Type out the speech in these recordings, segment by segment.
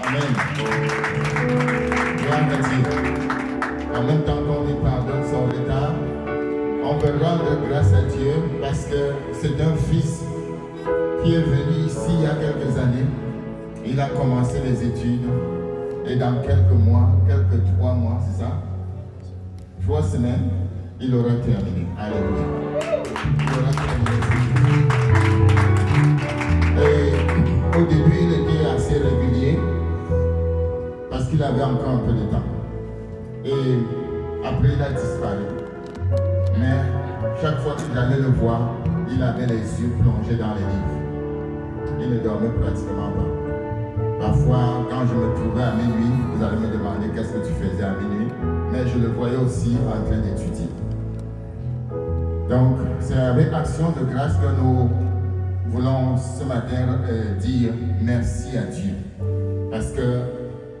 Amen. Gloire à Dieu. En même temps qu'on lui pardonne son retard, on veut rendre grâce à Dieu parce que c'est un fils qui est venu ici il y a quelques années. Il a commencé les études et dans quelques mois, 3 mois, c'est ça? 3 semaines, il aura terminé. Alléluia. Il aura terminé. Et au début, il était assez régulier parce qu'il avait encore un peu de temps. Et après, il a disparu. Mais chaque fois que j'allais le voir, il avait les yeux plongés dans les livres. Il ne dormait pratiquement pas. Parfois, quand je me trouvais à minuit, vous allez me demander qu'est-ce que tu faisais à minuit, mais je le voyais aussi en train d'étudier. Donc, c'est avec action de grâce que nous voulons ce matin dire merci à Dieu. Parce que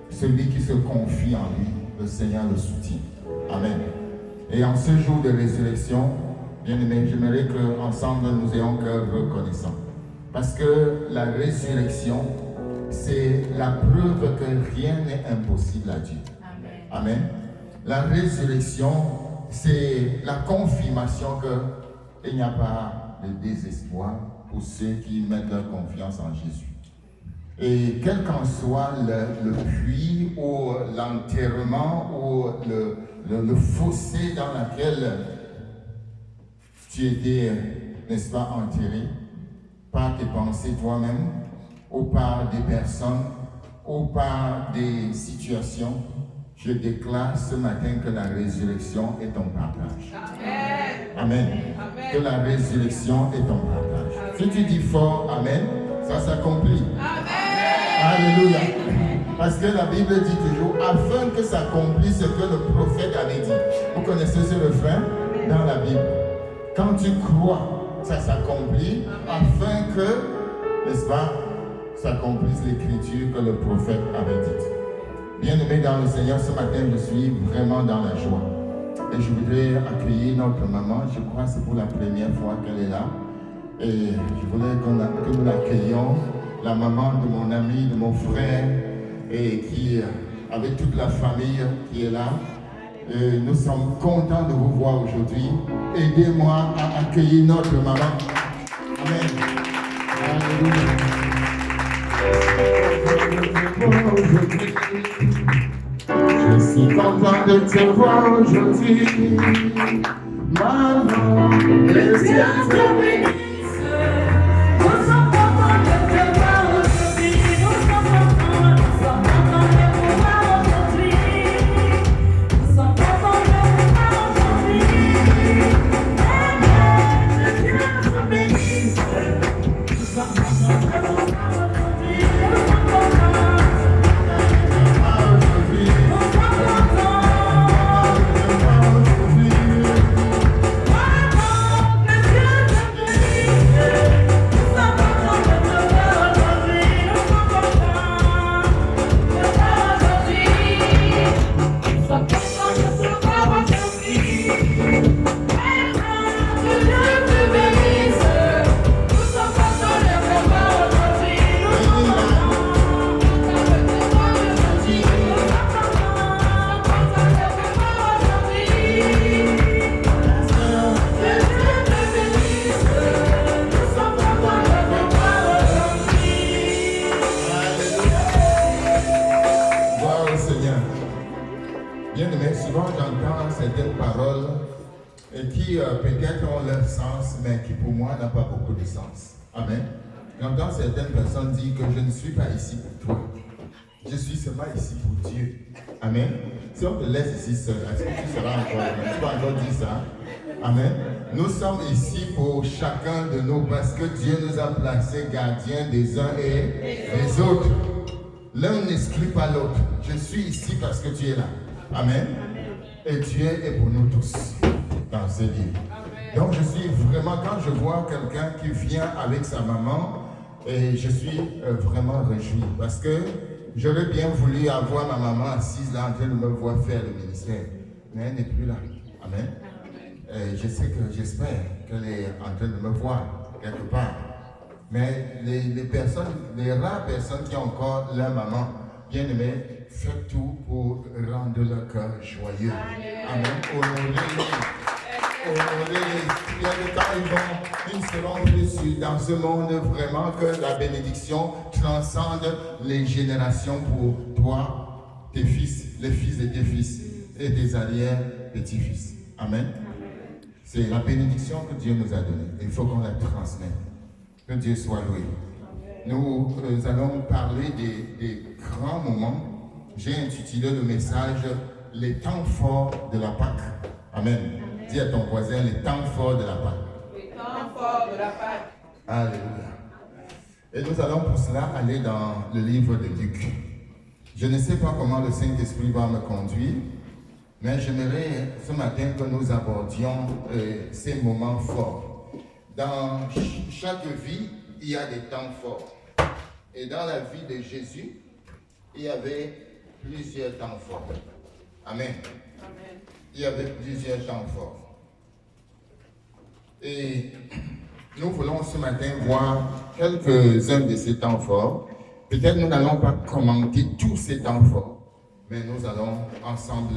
celui qui se confie en lui, le Seigneur le soutient. Amen. Et en ce jour de résurrection, bien aimé, j'aimerais qu'ensemble nous ayons cœur reconnaissant. Parce que la résurrection, c'est la preuve que rien n'est impossible à Dieu. Amen. Amen. La résurrection, c'est la confirmation qu'il n'y a pas de désespoir pour ceux qui mettent leur confiance en Jésus. Et quel qu'en soit le puits ou l'enterrement ou le fossé dans lequel tu étais, n'est-ce pas, enterré, par tes pensées toi-même, ou par des personnes, ou par des situations, je déclare ce matin que la résurrection est ton partage. Amen. Amen. Amen. Que la résurrection est ton partage. Amen. Si tu dis fort Amen, ça s'accomplit. Alléluia. Parce que la Bible dit toujours, afin que s'accomplisse ce que le prophète avait dit. Vous connaissez ce refrain dans la Bible. Quand tu crois, ça s'accomplit, afin que, n'est-ce pas, s'accomplisse l'écriture que le prophète avait dite. Bien-aimés dans le Seigneur, ce matin, je suis vraiment dans la joie. Et je voudrais accueillir notre maman. Je crois que c'est pour la première fois qu'elle est là. Et je voulais que nous l'accueillions. La maman de mon ami, de mon frère, et qui, avec toute la famille qui est là. Et nous sommes contents de vous voir aujourd'hui. Aidez-moi à accueillir notre maman. Amen. Alléluia. Je suis content de te voir aujourd'hui. Maman, le Dieu te bénisse. Peut-être ont leur sens, mais qui pour moi n'a pas beaucoup de sens. Amen. J'entends certaines personnes dire que je ne suis pas ici pour toi. Je suis seulement ici pour Dieu. Amen. Si on te laisse ici seul, est-ce que tu seras encore là? Tu vas encore dire ça? Amen. Nous sommes ici pour chacun de nous parce que Dieu nous a placés gardiens des uns et des autres. L'un n'exclut pas l'autre. Je suis ici parce que tu es là. Amen. Et Dieu est pour nous tous dans ce lieu. Donc je suis vraiment, quand je vois quelqu'un qui vient avec sa maman, et je suis vraiment réjoui parce que j'aurais bien voulu avoir ma maman assise là en train de me voir faire le ministère, mais elle n'est plus là. Amen. Et je sais que j'espère qu'elle est en train de me voir quelque part. Mais les rares personnes qui ont encore leur maman, bien-aimés, faites tout pour rendre leur cœur joyeux. Amen. Honorez-les. Il y a des temps, ils seront reçus dans ce monde vraiment que la bénédiction transcende les générations pour toi, tes fils, les fils de tes fils et tes arrière-petits-fils. Amen. C'est la bénédiction que Dieu nous a donnée. Il faut qu'on la transmette. Que Dieu soit loué. Nous allons parler des grands moments. J'ai intitulé le message « Les temps forts de la Pâque ». Amen. Dis à ton voisin, les temps forts de la Pâque. Les temps forts de la Pâque. Alléluia. Et nous allons pour cela aller dans le livre de Luc. Je ne sais pas comment le Saint-Esprit va me conduire, mais j'aimerais ce matin que nous abordions ces moments forts. Dans chaque vie, il y a des temps forts. Et dans la vie de Jésus, il y avait plusieurs temps forts. Amen. Amen. Il y avait plusieurs temps forts. Et nous voulons ce matin voir quelques-uns de ces temps forts. Peut-être nous n'allons pas commenter tous ces temps forts, mais nous allons ensemble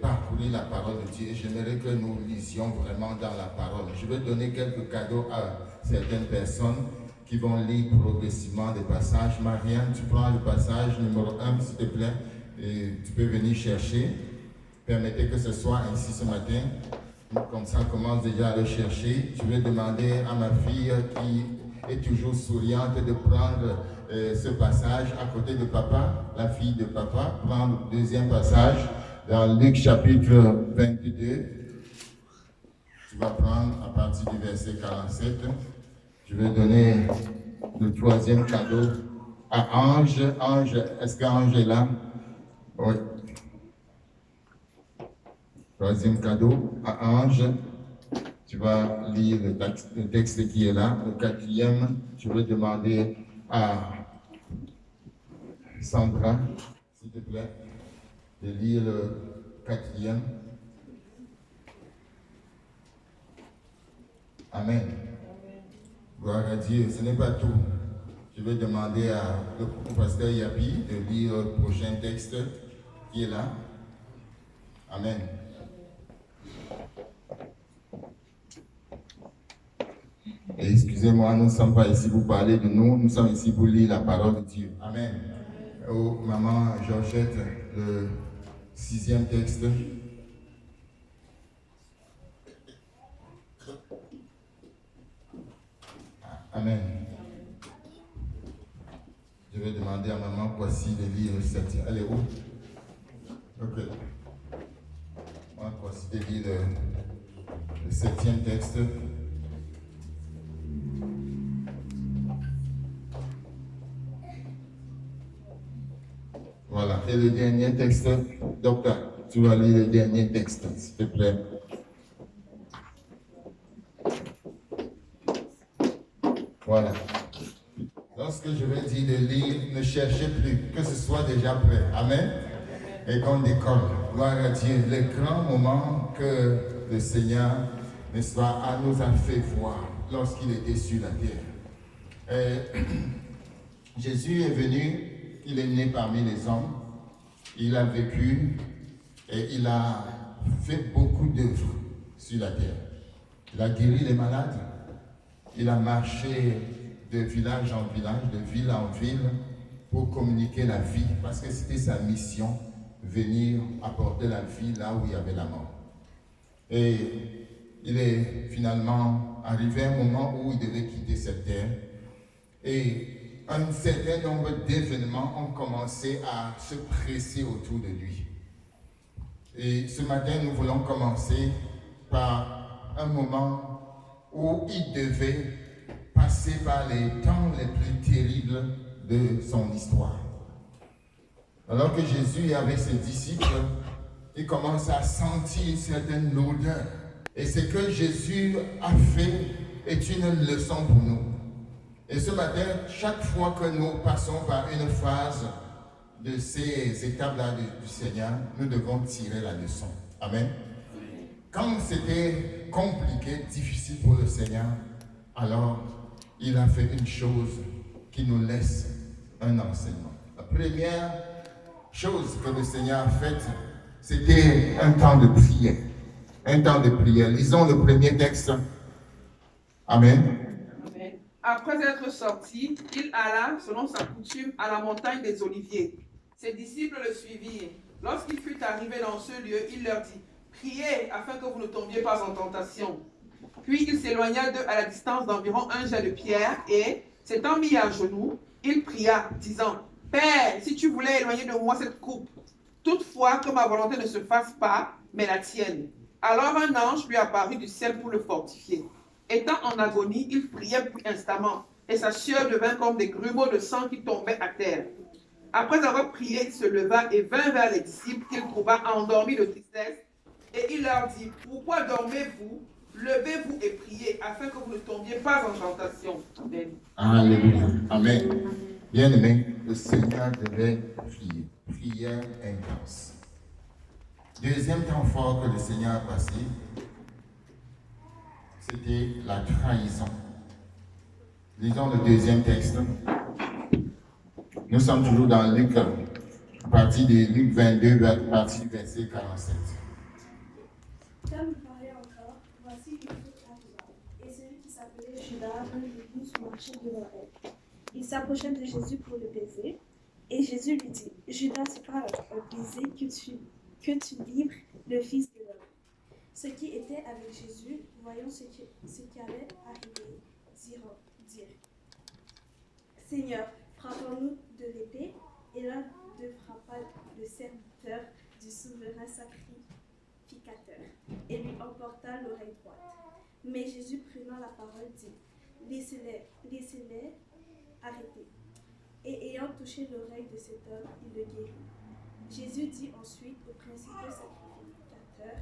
parcourir la parole de Dieu. J'aimerais que nous lisions vraiment dans la parole. Je vais donner quelques cadeaux à certaines personnes qui vont lire progressivement des passages. Marianne, tu prends le passage numéro 1, s'il te plaît, et tu peux venir chercher. Permettez que ce soit ainsi ce matin. Comme ça, commence déjà à le chercher. Je vais demander à ma fille qui est toujours souriante de prendre ce passage à côté de papa, la fille de papa. Prends le deuxième passage dans Luc chapitre 22. Tu vas prendre à partir du verset 47. Je vais donner le troisième cadeau à Ange. Ange, est-ce qu'Ange est là? Oui. Troisième cadeau à Ange. Tu vas lire le texte qui est là. Le quatrième, je vais demander à Sandra, s'il te plaît, de lire le quatrième. Amen. Gloire à Dieu. Ce n'est pas tout. Je vais demander au pasteur Yabi de lire le prochain texte qui est là. Amen. Et excusez-moi, nous ne sommes pas ici pour parler de nous, nous sommes ici pour lire la parole de Dieu. Amen. Oh, maman Georgette, le 6e texte. Amen. Je vais demander à maman Kwasi de lire le 7e. Elle est où? Ok. Maman Kwasi de lire le 7e texte. Voilà. Et le dernier texte, docteur, tu vas lire le dernier texte, s'il te plaît. Voilà. Lorsque je vais dire de lire, ne cherchez plus, que ce soit déjà prêt. Amen. Et qu'on décolle. Gloire à Dieu. Les grands moments que le Seigneur, n'est-ce pas, nous a fait voir lorsqu'il était sur la terre. Jésus est venu, il est né parmi les hommes, il a vécu et il a fait beaucoup d'œuvres sur la terre. Il a guéri les malades, il a marché de village en village, de ville en ville, pour communiquer la vie, parce que c'était sa mission, venir apporter la vie là où il y avait la mort. Et il est finalement arrivé à un moment où il devait quitter cette terre. Et un certain nombre d'événements ont commencé à se presser autour de lui. Et ce matin, nous voulons commencer par un moment où il devait passer par les temps les plus terribles de son histoire. Alors que Jésus est avec ses disciples, il commence à sentir une certaine lourdeur. Et ce que Jésus a fait est une leçon pour nous. Et ce matin, chaque fois que nous passons par une phase de ces étapes-là du Seigneur, nous devons tirer la leçon. Amen. Quand c'était compliqué, difficile pour le Seigneur, alors il a fait une chose qui nous laisse un enseignement. La première chose que le Seigneur a faite, c'était un temps de prière. Un temps de prière. Lisons le premier texte. Amen. Amen. Après être sorti, il alla, selon sa coutume, à la montagne des Oliviers. Ses disciples le suivirent. Lorsqu'il fut arrivé dans ce lieu, il leur dit, « Priez afin que vous ne tombiez pas en tentation. » Puis il s'éloigna d'eux à la distance d'environ un jet de pierre et, s'étant mis à genoux, il pria, disant, « Père, si tu voulais éloigner de moi cette coupe, toutefois que ma volonté ne se fasse pas, mais la tienne. » Alors un ange lui apparut du ciel pour le fortifier. Étant en agonie, il priait plus instamment, et sa sueur devint comme des grumeaux de sang qui tombaient à terre. Après avoir prié, il se leva et vint vers les disciples qu'il trouva endormis de tristesse, et il leur dit, « Pourquoi dormez-vous? Levez-vous et priez, afin que vous ne tombiez pas en tentation. » Amen. Alléluia. Amen. Bien-aimé, le Seigneur devait prier. Prière intense. Deuxième temps fort que le Seigneur a passé, c'était la trahison. Lisons le deuxième texte. Nous sommes toujours dans Luc, à partir de Luc 22, à partir du verset 47. Comme il parlait encore, voici une autre arriva, et celui qui s'appelait Judas vint debout sur le marché devant elle. Il s'approcha de Jésus pour le baiser, et Jésus lui dit, Judas, c'est pas un baiser que tu livres le Fils de l'homme. Ceux qui étaient avec Jésus, voyant ce qui allait arriver, dirent, Seigneur, frappons-nous de l'épée, et l'un d'eux frappa le serviteur du souverain sacrificateur, et lui emporta l'oreille droite. Mais Jésus, prenant la parole, dit, laissez-les arrêter. Et ayant touché l'oreille de cet homme, il le guérit. Jésus dit ensuite aux principaux sacrificateurs,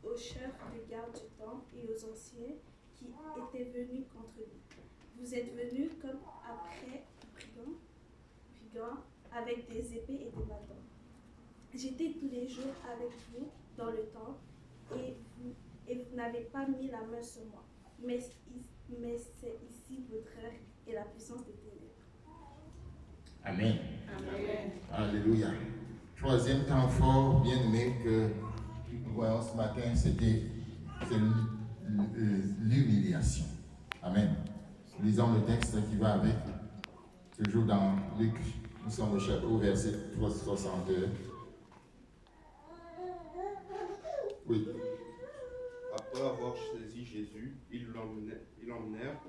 aux chefs de garde du temple et aux anciens qui étaient venus contre lui. Vous êtes venus comme après brigands avec des épées et des bâtons. J'étais tous les jours avec vous dans le temple et vous n'avez pas mis la main sur moi. Mais c'est ici votre heure et la puissance des ténèbres. Amen. Amen. Alléluia. Troisième temps fort, bien aimé, que nous voyons ce matin, c'est l'humiliation. Amen. Lisons le texte qui va avec, toujours dans Luc, nous sommes au chapitre verset 362. Oui. Après avoir saisi Jésus, ils l'emmenèrent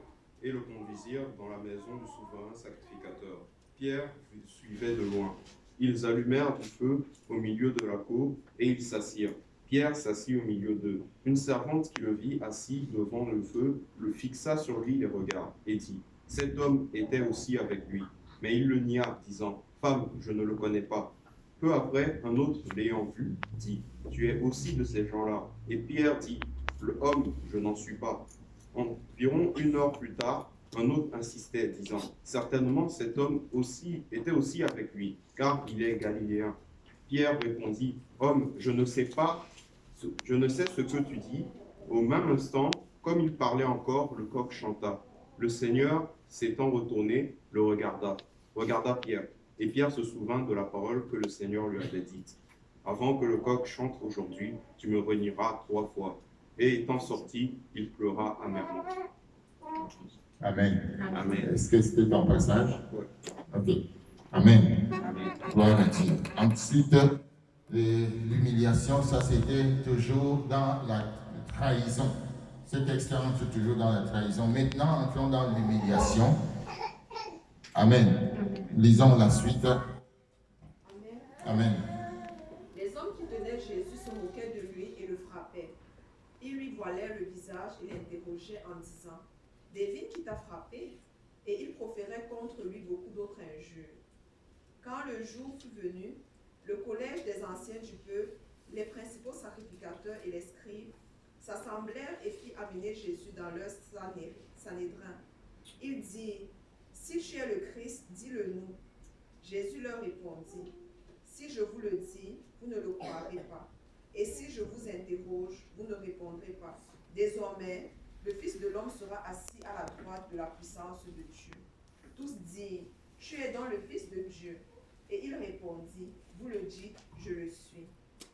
et le conduisirent dans la maison du souverain sacrificateur. Pierre suivait de loin. Ils allumèrent du feu au milieu de la cour et ils s'assirent. Pierre s'assit au milieu d'eux. Une servante qui le vit assis devant le feu le fixa sur lui les regards et dit, « Cet homme était aussi avec lui. » Mais il le nia, disant, « Femme, je ne le connais pas. » Peu après, un autre, l'ayant vu, dit, « Tu es aussi de ces gens-là. » Et Pierre dit, « Le homme, je n'en suis pas. » Environ 1 heure plus tard, un autre insistait, disant, « Certainement cet homme était aussi avec lui, car il est galiléen. » Pierre répondit, « Homme, je ne sais ce que tu dis. » Au même instant, comme il parlait encore, le coq chanta. Le Seigneur, s'étant retourné, le regarda Pierre. Et Pierre se souvint de la parole que le Seigneur lui avait dite. « Avant que le coq chante aujourd'hui, tu me renieras 3 fois. » Et étant sorti, il pleura amèrement. Amen. Amen. Est-ce que c'était ton passage? Oui. Ok. Amen. Amen. Gloire à Dieu. Ensuite, l'humiliation, ça c'était toujours dans la trahison. Ce texte entre toujours dans la trahison. Maintenant, entrons dans l'humiliation. Amen. Lisons la suite. Amen. Amen. Les hommes qui tenaient Jésus se moquaient de lui et le frappaient. Ils lui voilaient le visage et l'interrogeaient en disant, « Devine qui t'a frappé ?» Et ils proféraient contre lui beaucoup d'autres injures. Quand le jour fut venu, le collège des anciens du peuple, les principaux sacrificateurs et les scribes, s'assemblèrent et firent amener Jésus dans leur sanédrin. Ils dirent, « Si tu es le Christ, dis-le-nous. » Jésus leur répondit, « Si je vous le dis, vous ne le croirez pas. Et si je vous interroge, vous ne répondrez pas. Désormais, le Fils de l'homme sera assis à la droite de la puissance de Dieu. » Tous dirent, « Tu es donc le Fils de Dieu. » Et il répondit, vous le dites, je le suis.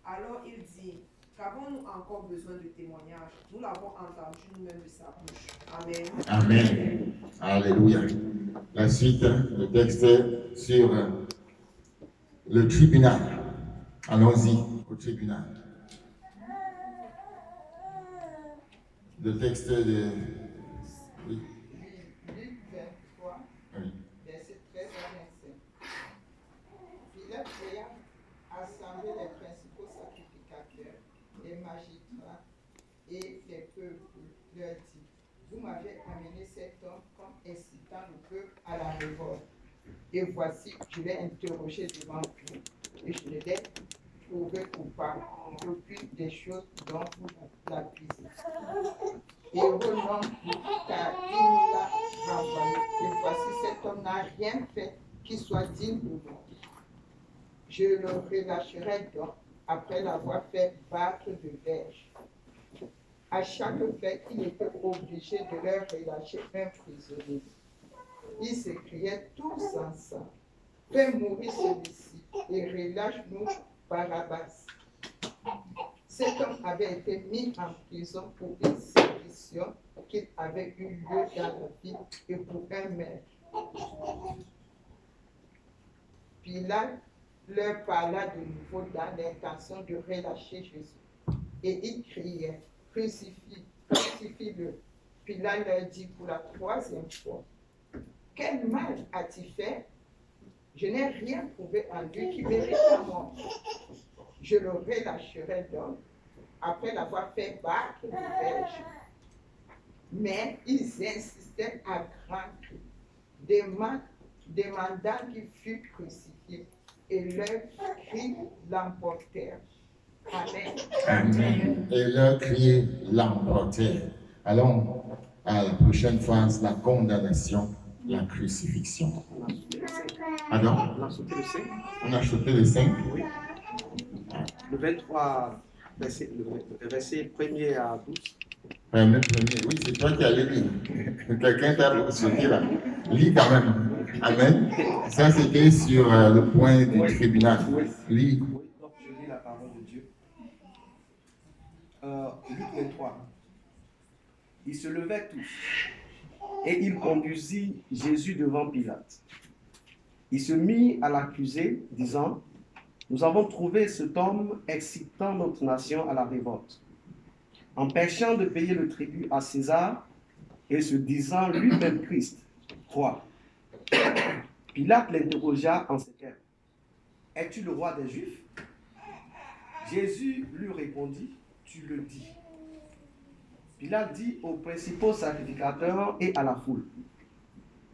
Alors il dit, qu'avons-nous encore besoin de témoignages? Nous l'avons entendu nous-mêmes de sa bouche. Amen. Amen. Alléluia. La suite, le texte sur le tribunal. Allons-y au tribunal. Le texte de... Oui. Luc 23, Oui. verset 13 à 25. Pilate ayant assemblé les principaux sacrificateurs, les magistrats et les peuples, leur dit, vous m'avez amené cet homme comme incitant le peuple à la révolte. Et voici, je l'ai interrogé devant vous, et je ne l'ai trouvé coupable d'aucune des choses dont vous l'accusez. Et au nom car il nous l'a renvoyé. Et voici, cet homme n'a rien fait qui soit digne de moi. Je le relâcherai donc après l'avoir fait battre de verge. À chaque fête, il était obligé de leur relâcher un prisonnier. Ils s'écriaient tous ensemble, fais mourir celui-ci et relâche-nous Barabbas. Cet homme avait été mis en prison pour une sédition qu'il avait eu lieu dans la ville et pour un maire. Pilate leur parla de nouveau dans l'intention de relâcher Jésus. Et il criait, crucifie, crucifie-le. Pilate leur dit pour la troisième fois, quel mal a-t-il fait? Je n'ai rien trouvé en lui qui mérite la mort. Je le relâcherai donc après l'avoir fait battre de verge. Mais ils insistaient à grands cris, demandant qu'il fût crucifié, et leurs cris l'emportèrent. Amen. Amen. Et leurs cris l'emportèrent. Allons à la prochaine phase, la condamnation, la crucifixion. Pardon? On a sauté le 5. On a sauté le 5. Oui. Le 23, le verset 1er à 12. Premier. Oui, c'est toi qui as lu. Quelqu'un t'a sauté là. Lis quand même. Amen. Ça, c'était sur le point du tribunal. Lis. Oui, donc je lis la parole de Dieu. Luc 23. Ils se levaient tous et il conduisit Jésus devant Pilate. Il se mit à l'accuser, disant, nous avons trouvé cet homme excitant notre nation à la révolte, empêchant de payer le tribut à César et se disant lui-même Christ, roi. Pilate l'interrogea en ces termes, es-tu le roi des Juifs? Jésus lui répondit, tu le dis. Pilate dit aux principaux sacrificateurs et à la foule,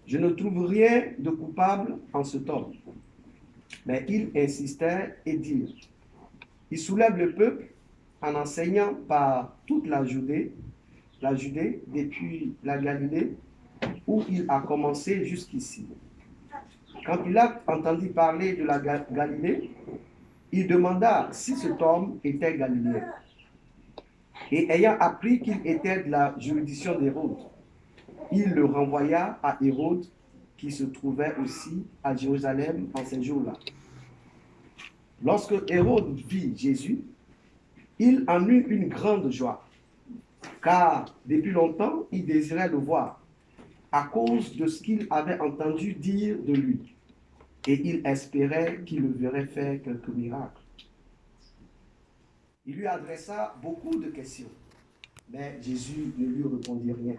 je ne trouve rien de coupable en cet homme. Mais ils insistaient et dirent, il soulève le peuple en enseignant par toute la Judée, depuis la Galilée, où il a commencé jusqu'ici. Quand Pilate entendit parler de la Galilée, il demanda si cet homme était galiléen. Et ayant appris qu'il était de la juridiction d'Hérode, il le renvoya à Hérode, qui se trouvait aussi à Jérusalem en ces jours-là. Lorsque Hérode vit Jésus, il en eut une grande joie, car depuis longtemps il désirait le voir, à cause de ce qu'il avait entendu dire de lui, et il espérait qu'il le verrait faire quelques miracles. Il lui adressa beaucoup de questions, mais Jésus ne lui répondit rien.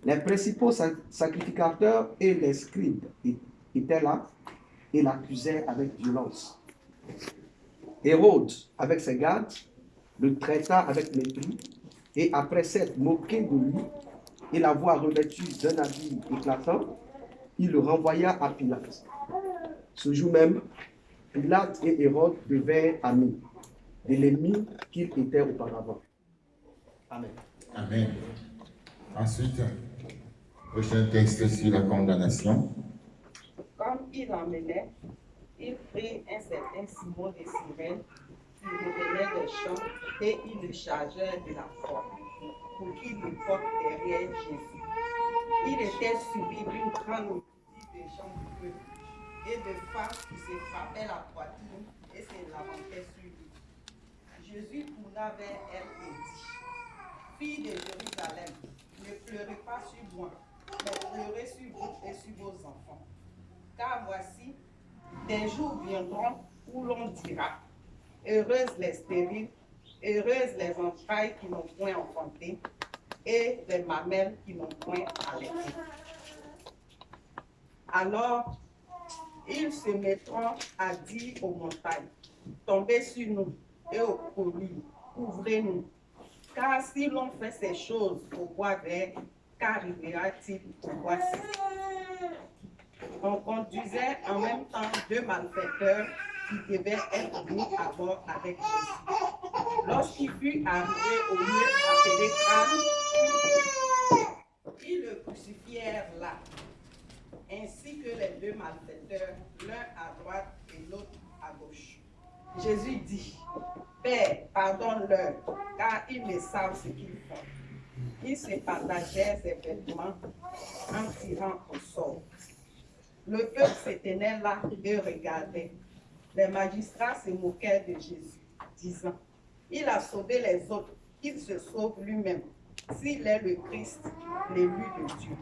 Les principaux sacrificateurs et les scribes étaient là et l'accusaient avec violence. Hérode, avec ses gardes, le traita avec mépris, et après s'être moqué de lui et l'avoir revêtu d'un habit éclatant, il le renvoya à Pilate. Ce jour même, Pilate et Hérode devinrent amis, de l'ennemi qu'ils étaient auparavant. Amen. Amen. Ensuite, prochain texte sur la condamnation. Comme il l'emmenait, il prit un certain Simon de Cyrène qui revenait des champs et il le chargea de la force pour qu'il le porte derrière Jésus. Il était suivi d'une grande multitude de gens du peuple et de femmes qui se frappaient la poitrine et se lamentaient sur lui. Jésus tourna vers elle et dit, « Fille de Jérusalem, ne pleurez pas sur moi, mais pleurez sur vous et sur vos enfants. Car voici, des jours viendront où l'on dira, heureuses les stériles, heureuses les entrailles qui n'ont point enfanté, et les mamelles qui n'ont point allaité. Alors, ils se mettront à dire aux montagnes, tombez sur nous, et aux collines, couvrez-nous. Car si l'on fait ces choses au bois vert, qu'arrivera-t-il au bois sec? On conduisait en même temps 2 malfaiteurs qui devaient être mis à bord avec Jésus. Lorsqu'il fut arrivé au lieu appelé Crâne, ils le crucifièrent là, ainsi que les 2 malfaiteurs, l'un à droite et l'autre à gauche. Jésus dit, « Père, pardonne-leur, car ils ne savent ce qu'ils font. » Ils se partageaient ses vêtements en tirant au sort. Le peuple se tenait là et regardait. Les magistrats se moquaient de Jésus, disant, « Il a sauvé les autres, qu'il se sauve lui-même, s'il est le Christ, l'élu de Dieu. »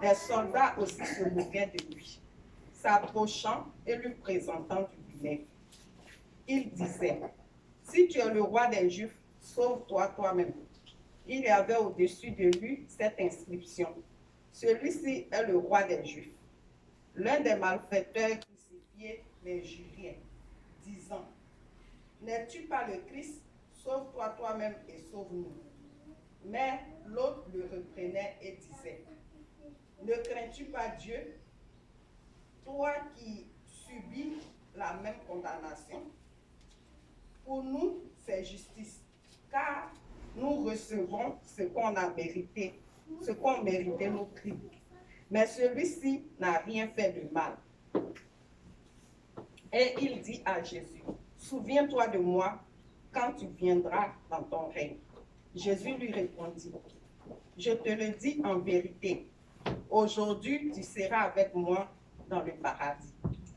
Les soldats aussi se moquaient de lui, s'approchant et lui présentant du vinaigre. Il disait, « Si tu es le roi des Juifs, sauve-toi toi-même. » Il y avait au-dessus de lui cette inscription, « Celui-ci est le roi des Juifs. » L'un des malfaiteurs crucifiés les jurait, disant, « N'es-tu pas le Christ? Sauve-toi toi-même et sauve-nous. » Mais l'autre le reprenait et disait, « Ne crains-tu pas Dieu, toi qui subis la même condamnation? Pour nous, c'est justice, car nous recevons ce qu'on a mérité, ce qu'ont mérité nos crimes. Mais celui-ci n'a rien fait de mal. » Et il dit à Jésus, « Souviens-toi de moi quand tu viendras dans ton règne. » Jésus lui répondit, « Je te le dis en vérité, aujourd'hui tu seras avec moi dans le paradis. »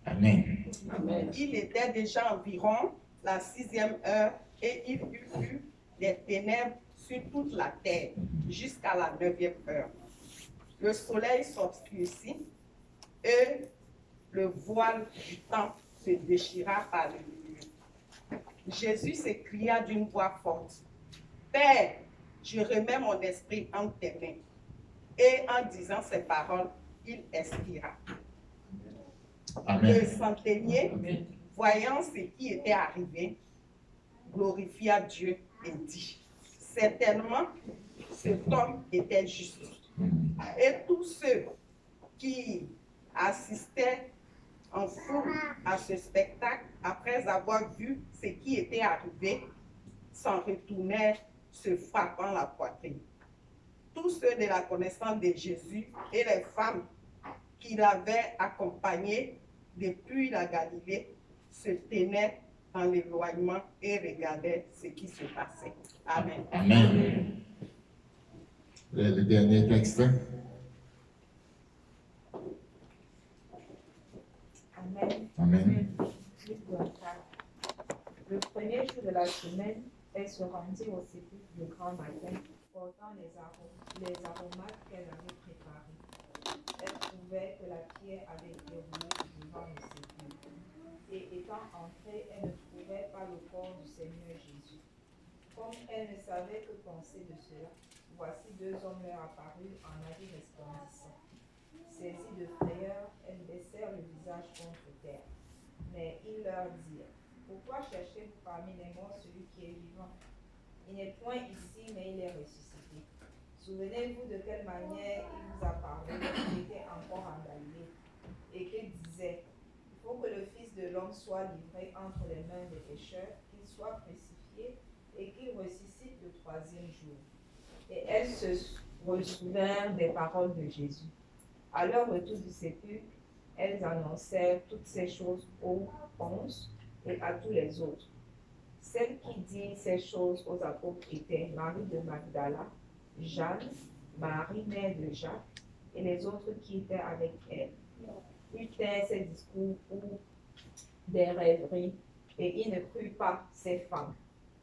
Amen. Amen. Il était déjà environ la 6e heure et il y eut des ténèbres sur toute la terre jusqu'à la 9e heure. Le soleil s'obscurcit et le voile du temple se déchira par le milieu. Jésus s'écria d'une voix forte, « Père, je remets mon esprit entre tes mains. » Et en disant ces paroles, il expira. Amen. Le centenier, voyant ce qui était arrivé, glorifia Dieu et dit, « Certainement, cet homme était juste. » Et tous ceux qui assistaient en foule à ce spectacle, après avoir vu ce qui était arrivé, s'en retournèrent se frappant la poitrine. Tous ceux de la connaissance de Jésus et les femmes qui l'avaient accompagné depuis la Galilée se tenaient dans l'éloignement et regardaient ce qui se passait. Amen. Amen. Le dernier texte. Amen. Amen. Le premier jour de la semaine, elle se rendit au sépulcre le grand matin, portant les aromates qu'elle avait préparés. Elle trouvait que la pierre avait été roulée devant le sépulcre. Et étant entrée, elle ne trouvait pas le corps du Seigneur Jésus. Comme elle ne savait que penser de cela, voici 2 hommes leur apparus en habits resplendissants. Saisie de frayeur, elles baissèrent le visage contre terre. Mais ils leur dirent, « Pourquoi cherchez-vous parmi les morts celui qui est vivant? Il n'est point ici, mais il est ressuscité. Souvenez-vous de quelle manière il vous a parlé quand il était encore en Galilée, et qu'il disait, « Il faut que le Fils de l'homme soit livré entre les mains des pécheurs, qu'il soit crucifié, et qu'il ressuscite le 3e jour. » Et elles se ressouvinrent des paroles de Jésus. À leur retour du sépulcre, elles annoncèrent toutes ces choses aux 11 et à tous les autres. Celles qui dirent ces choses aux apôtres étaient Marie de Magdala, Jeanne, Marie mère de Jacques, et les autres qui étaient avec elle. Il tint ses discours pour des rêveries, et il ne crut pas ces femmes.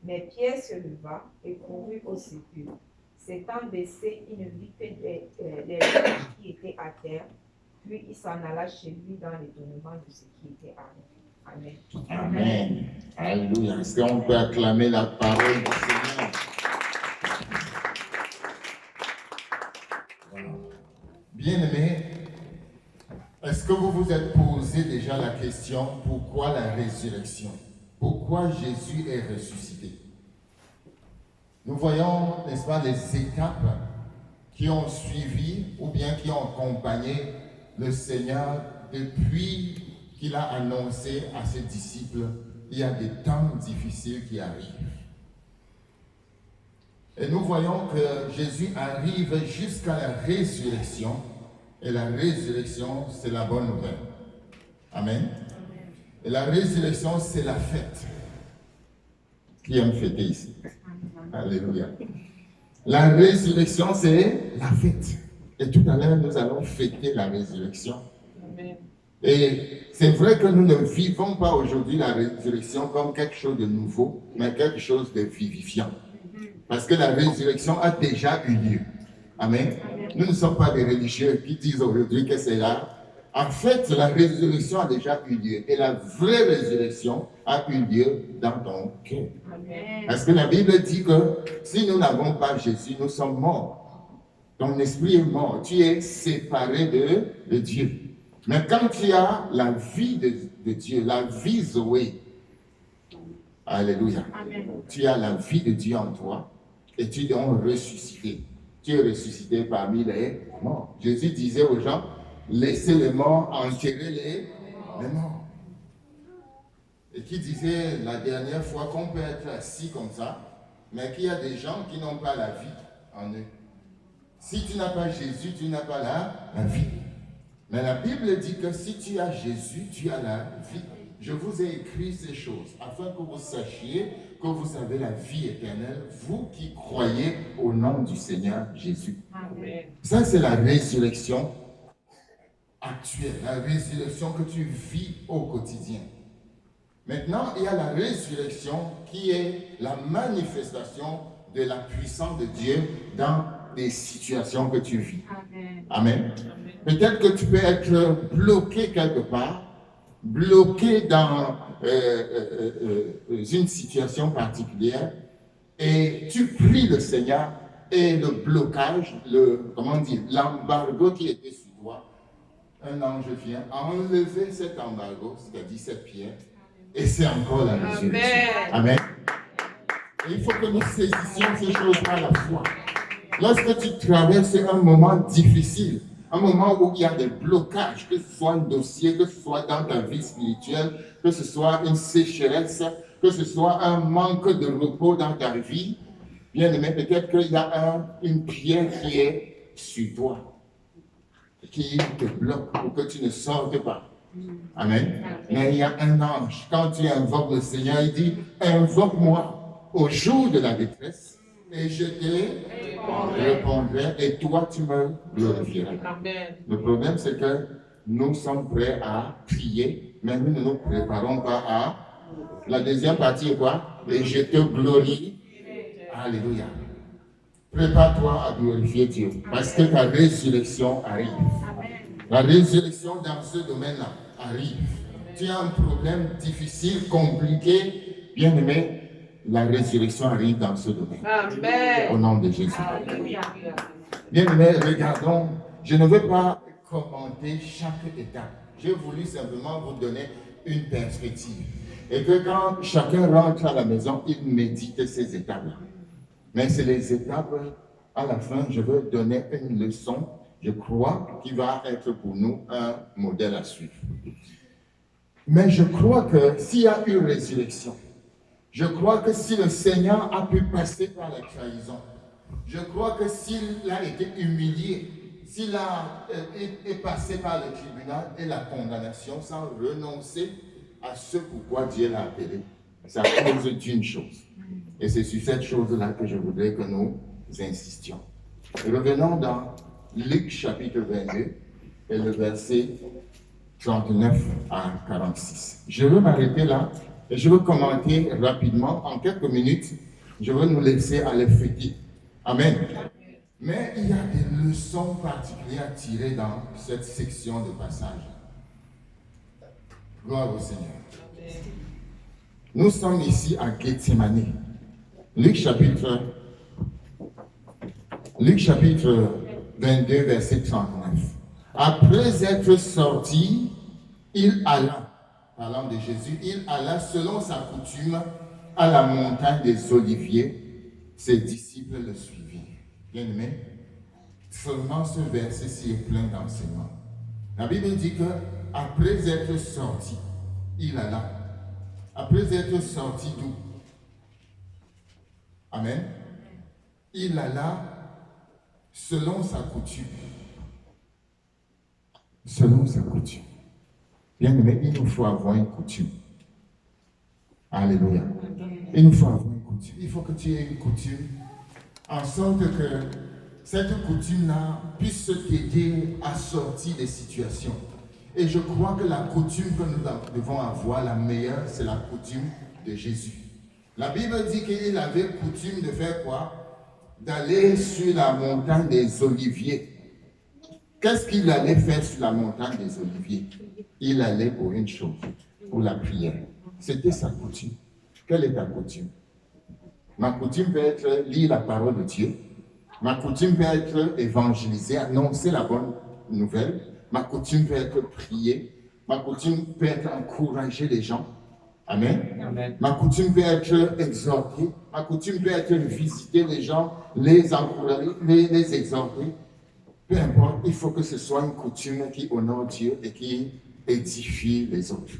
Mais Pierre se leva et courut au sépulcre. S'étant baissé, il ne vit que les gens qui étaient à terre, puis il s'en alla chez lui dans l'étonnement de ce qui était arrivé. Amen. Amen. Alléluia. Est-ce qu'on peut acclamer la parole du Seigneur? Bien-aimés, est-ce que vous vous êtes posé déjà la question, pourquoi la résurrection? Pourquoi Jésus est ressuscité? Nous voyons, n'est-ce pas, les étapes qui ont suivi ou bien qui ont accompagné le Seigneur depuis qu'il a annoncé à ses disciples, il y a des temps difficiles qui arrivent. Et nous voyons que Jésus arrive jusqu'à la résurrection. Et la résurrection, c'est la bonne nouvelle. Amen. Et la résurrection, c'est la fête. Qui aime fêter ici? Alléluia. La résurrection, c'est la fête. Et tout à l'heure, nous allons fêter la résurrection. Amen. Et c'est vrai que nous ne vivons pas aujourd'hui la résurrection comme quelque chose de nouveau, mais quelque chose de vivifiant. Parce que la résurrection a déjà eu lieu. Amen. Nous ne sommes pas des religieux qui disent aujourd'hui que c'est là. En fait, la résurrection a déjà eu lieu. Et la vraie résurrection a eu lieu dans ton cœur. Parce que la Bible dit que si nous n'avons pas Jésus, nous sommes morts. Ton esprit est mort. Tu es séparé de Dieu. Mais quand tu as la vie de Dieu, la vie Zoé, alléluia, tu as la vie de Dieu en toi et tu es donc ressuscité. Tu es ressuscité parmi les morts. Jésus disait aux gens, laissez les morts enterrer les morts. Et qui disait la dernière fois qu'on peut être assis comme ça, mais qu'il y a des gens qui n'ont pas la vie en eux. Si tu n'as pas Jésus, tu n'as pas la vie. Mais la Bible dit que si tu as Jésus, tu as la vie. Je vous ai écrit ces choses afin que vous sachiez que vous avez la vie éternelle, vous qui croyez au nom du Seigneur Jésus. Amen. Ça, c'est la résurrection actuelle, la résurrection que tu vis au quotidien. Maintenant, il y a la résurrection qui est la manifestation de la puissance de Dieu dans des situations que tu vis. Amen. Amen. Peut-être que tu peux être bloqué quelque part, bloqué dans une situation particulière, et tu pries le Seigneur, et le blocage, l'embargo qui était sur toi, un ange vient enlever cet embargo, c'est-à-dire cette pierre, et c'est encore la résurrection. Amen. Et il faut que nous saisissions ces choses à la fois. Lorsque tu traverses un moment difficile, un moment où il y a des blocages, que ce soit un dossier, que ce soit dans ta vie spirituelle, que ce soit une sécheresse, que ce soit un manque de repos dans ta vie, bien aimé, peut-être qu'il y a une pierre qui est sur toi, qui te bloque pour que tu ne sortes pas. Amen. Mais il y a un ange, quand tu invoques le Seigneur, il dit, invoque-moi au jour de la détresse, et je te répondrai, et toi tu me glorifieras. Le problème, c'est que nous sommes prêts à prier, mais nous ne nous préparons pas à... La deuxième partie est quoi? Et je te glorifie. Alléluia. Prépare-toi à glorifier Dieu, parce que ta résurrection arrive. La résurrection dans ce domaine-là arrive. Tu as un problème difficile, compliqué, bien aimé, la résurrection arrive dans ce domaine. Amen. Au nom de Jésus. Alléluia. Bien aimé, regardons, je ne veux pas commenter chaque étape. J'ai voulu simplement vous donner une perspective. Et que quand chacun rentre à la maison, il médite ces étapes-là. Mais c'est les étapes, à la fin, je veux donner une leçon, je crois, qui va être pour nous un modèle à suivre. Mais je crois que s'il y a eu résurrection, je crois que si le Seigneur a pu passer par la trahison, je crois que s'il a été humilié, s'il a est passé par le tribunal et la condamnation sans renoncer à ce pourquoi Dieu l'a appelé, c'est à cause d'une chose. Et c'est sur cette chose-là que je voudrais que nous insistions. Revenons dans Luc chapitre 22 et le verset 39 à 46. Je veux m'arrêter là et je veux commenter rapidement. En quelques minutes, je veux nous laisser aller fêter. Amen. Mais il y a des leçons particulières à tirer dans cette section de passage. Gloire au Seigneur. Nous sommes ici à Gethsémani. Luc chapitre 22, verset 39. Après être sorti, il alla, parlant de Jésus, il alla selon sa coutume à la montagne des Oliviers. Ses disciples le suivirent. Bien aimé, seulement ce verset-ci est plein d'enseignements. La Bible dit que après être sorti, il alla. Après être sorti d'où? Amen. Il alla selon sa coutume. Selon sa coutume. Bien aimé, il nous faut avoir une coutume. Alléluia. Il nous faut avoir une coutume. Il faut que tu aies une coutume en sorte que cette coutume-là puisse t'aider à sortir des situations. Et je crois que la coutume que nous devons avoir, la meilleure, c'est la coutume de Jésus. La Bible dit qu'il avait coutume de faire quoi? D'aller sur la montagne des Oliviers. Qu'est-ce qu'il allait faire sur la montagne des Oliviers? Il allait pour une chose, pour la prière. C'était sa coutume. Quelle est ta coutume? Ma coutume peut être lire la parole de Dieu. Ma coutume peut être évangéliser, annoncer la bonne nouvelle. Ma coutume peut être prier. Ma coutume peut être encourager les gens. Amen. Amen. Ma coutume peut être exhorter. Ma coutume peut être visiter les gens, les encourager, les exhorter. Peu importe, il faut que ce soit une coutume qui honore Dieu et qui édifie les autres.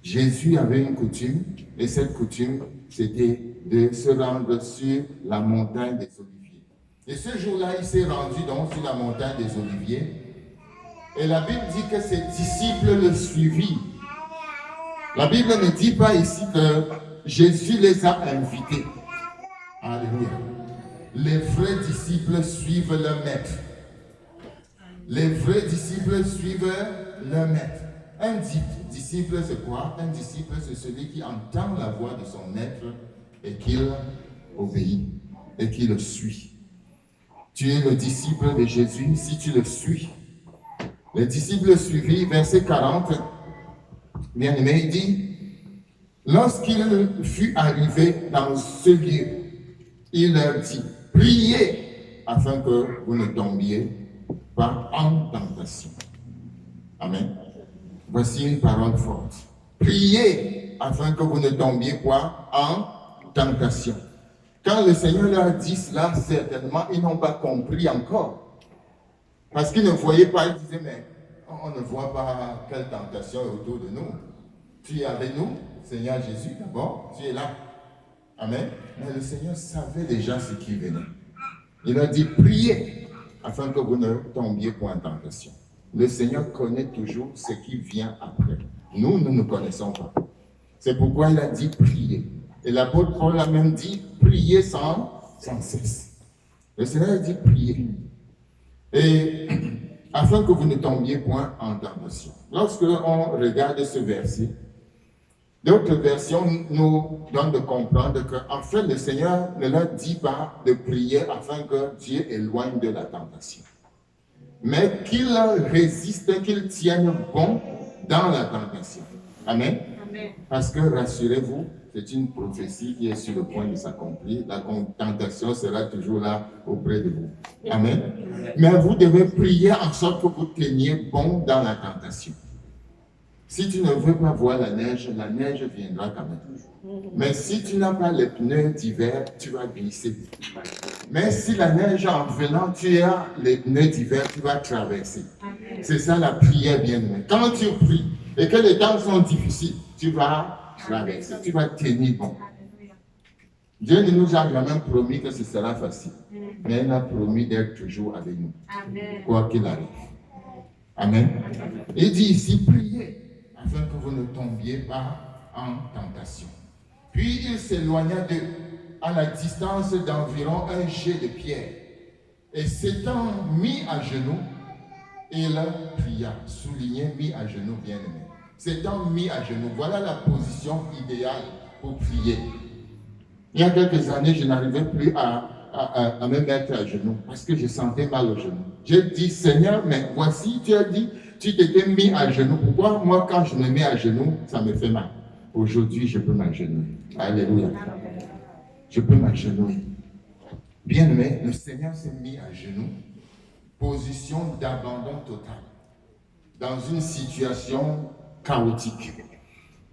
Jésus avait une coutume et cette coutume, c'était de se rendre sur la montagne des Oliviers. Et ce jour-là, il s'est rendu donc sur la montagne des Oliviers. Et la Bible dit que ses disciples le suivirent. La Bible ne dit pas ici que Jésus les a invités. Alléluia. Les vrais disciples suivent leur maître. Les vrais disciples suivent leur maître. Un disciple, c'est quoi? Un disciple, c'est celui qui entend la voix de son maître et qu'il obéit et qui le suit. Tu es le disciple de Jésus si tu le suis. Les disciples suivis, verset 40, bien aimé, il dit, lorsqu'il fut arrivé dans ce lieu, il leur dit, priez afin que vous ne tombiez pas en tentation. Amen. Voici une parole forte. Priez afin que vous ne tombiez pas en tentation. Quand le Seigneur leur a dit cela, certainement, ils n'ont pas compris encore. Parce qu'ils ne voyaient pas, ils disaient, mais on ne voit pas quelle tentation est autour de nous. Tu es avec nous, Seigneur Jésus, d'abord, tu es là. Amen. Mais le Seigneur savait déjà ce qui venait. Il a dit, priez afin que vous ne tombiez pas en tentation. Le Seigneur connaît toujours ce qui vient après. Nous ne connaissons pas. C'est pourquoi il a dit prier. Et l'apôtre Paul a même dit prier sans cesse. Le Seigneur a dit prier. Et afin que vous ne tombiez point en tentation. Lorsque on regarde ce verset, d'autres versions nous donnent de comprendre qu'en fait le Seigneur ne leur dit pas de prier afin que Dieu éloigne de la tentation. Mais qu'il résiste, qu'il tienne bon dans la tentation. Amen. Amen. Parce que, rassurez-vous, c'est une prophétie qui est sur le point de s'accomplir. La tentation sera toujours là auprès de vous. Amen. Mais vous devez prier en sorte que vous teniez bon dans la tentation. Si tu ne veux pas voir la neige viendra quand même. Mais si tu n'as pas les pneus d'hiver, tu vas glisser. Mais si la neige en venant, tu as les pneus d'hiver, tu vas traverser. C'est ça la prière bien-aimée. Quand tu pries et que les temps sont difficiles, tu vas traverser, tu vas tenir bon. Dieu ne nous a jamais promis que ce sera facile, mais il a promis d'être toujours avec nous, quoi qu'il arrive. Amen. Il dit ici, priez afin que vous ne tombiez pas en tentation. Puis il s'éloigna d'eux à la distance d'environ un jet de pierre. Et s'étant mis à genoux, il pria, souligné, mis à genoux, bien-aimé. S'étant mis à genoux, voilà la position idéale pour prier. Il y a quelques années, je n'arrivais plus à me mettre à genoux parce que je sentais mal au genou. J'ai dit, Seigneur, mais voici, tu as dit, tu t'étais mis à genoux. Pourquoi moi, quand je me mets à genoux, ça me fait mal? Aujourd'hui, je peux m'agenouiller. Alléluia. Je peux m'agenouiller. Bien-aimé, le Seigneur s'est mis à genoux, position d'abandon total, dans une situation chaotique.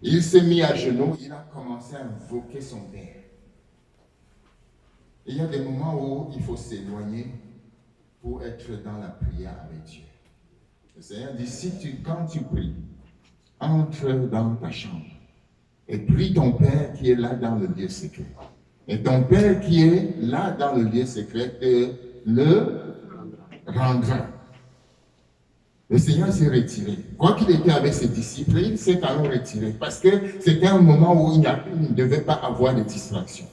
Il s'est mis à genoux, il a commencé à invoquer son Père. Et il y a des moments où il faut s'éloigner pour être dans la prière avec Dieu. Le Seigneur dit, quand tu pries, entre dans ta chambre et prie ton Père qui est là dans le lieu secret. Et ton Père qui est là dans le lieu secret le rendra. Le Seigneur s'est retiré. Quoi qu'il était avec ses disciples, il s'est quand même retiré. Parce que c'était un moment où il ne devait pas avoir de distraction.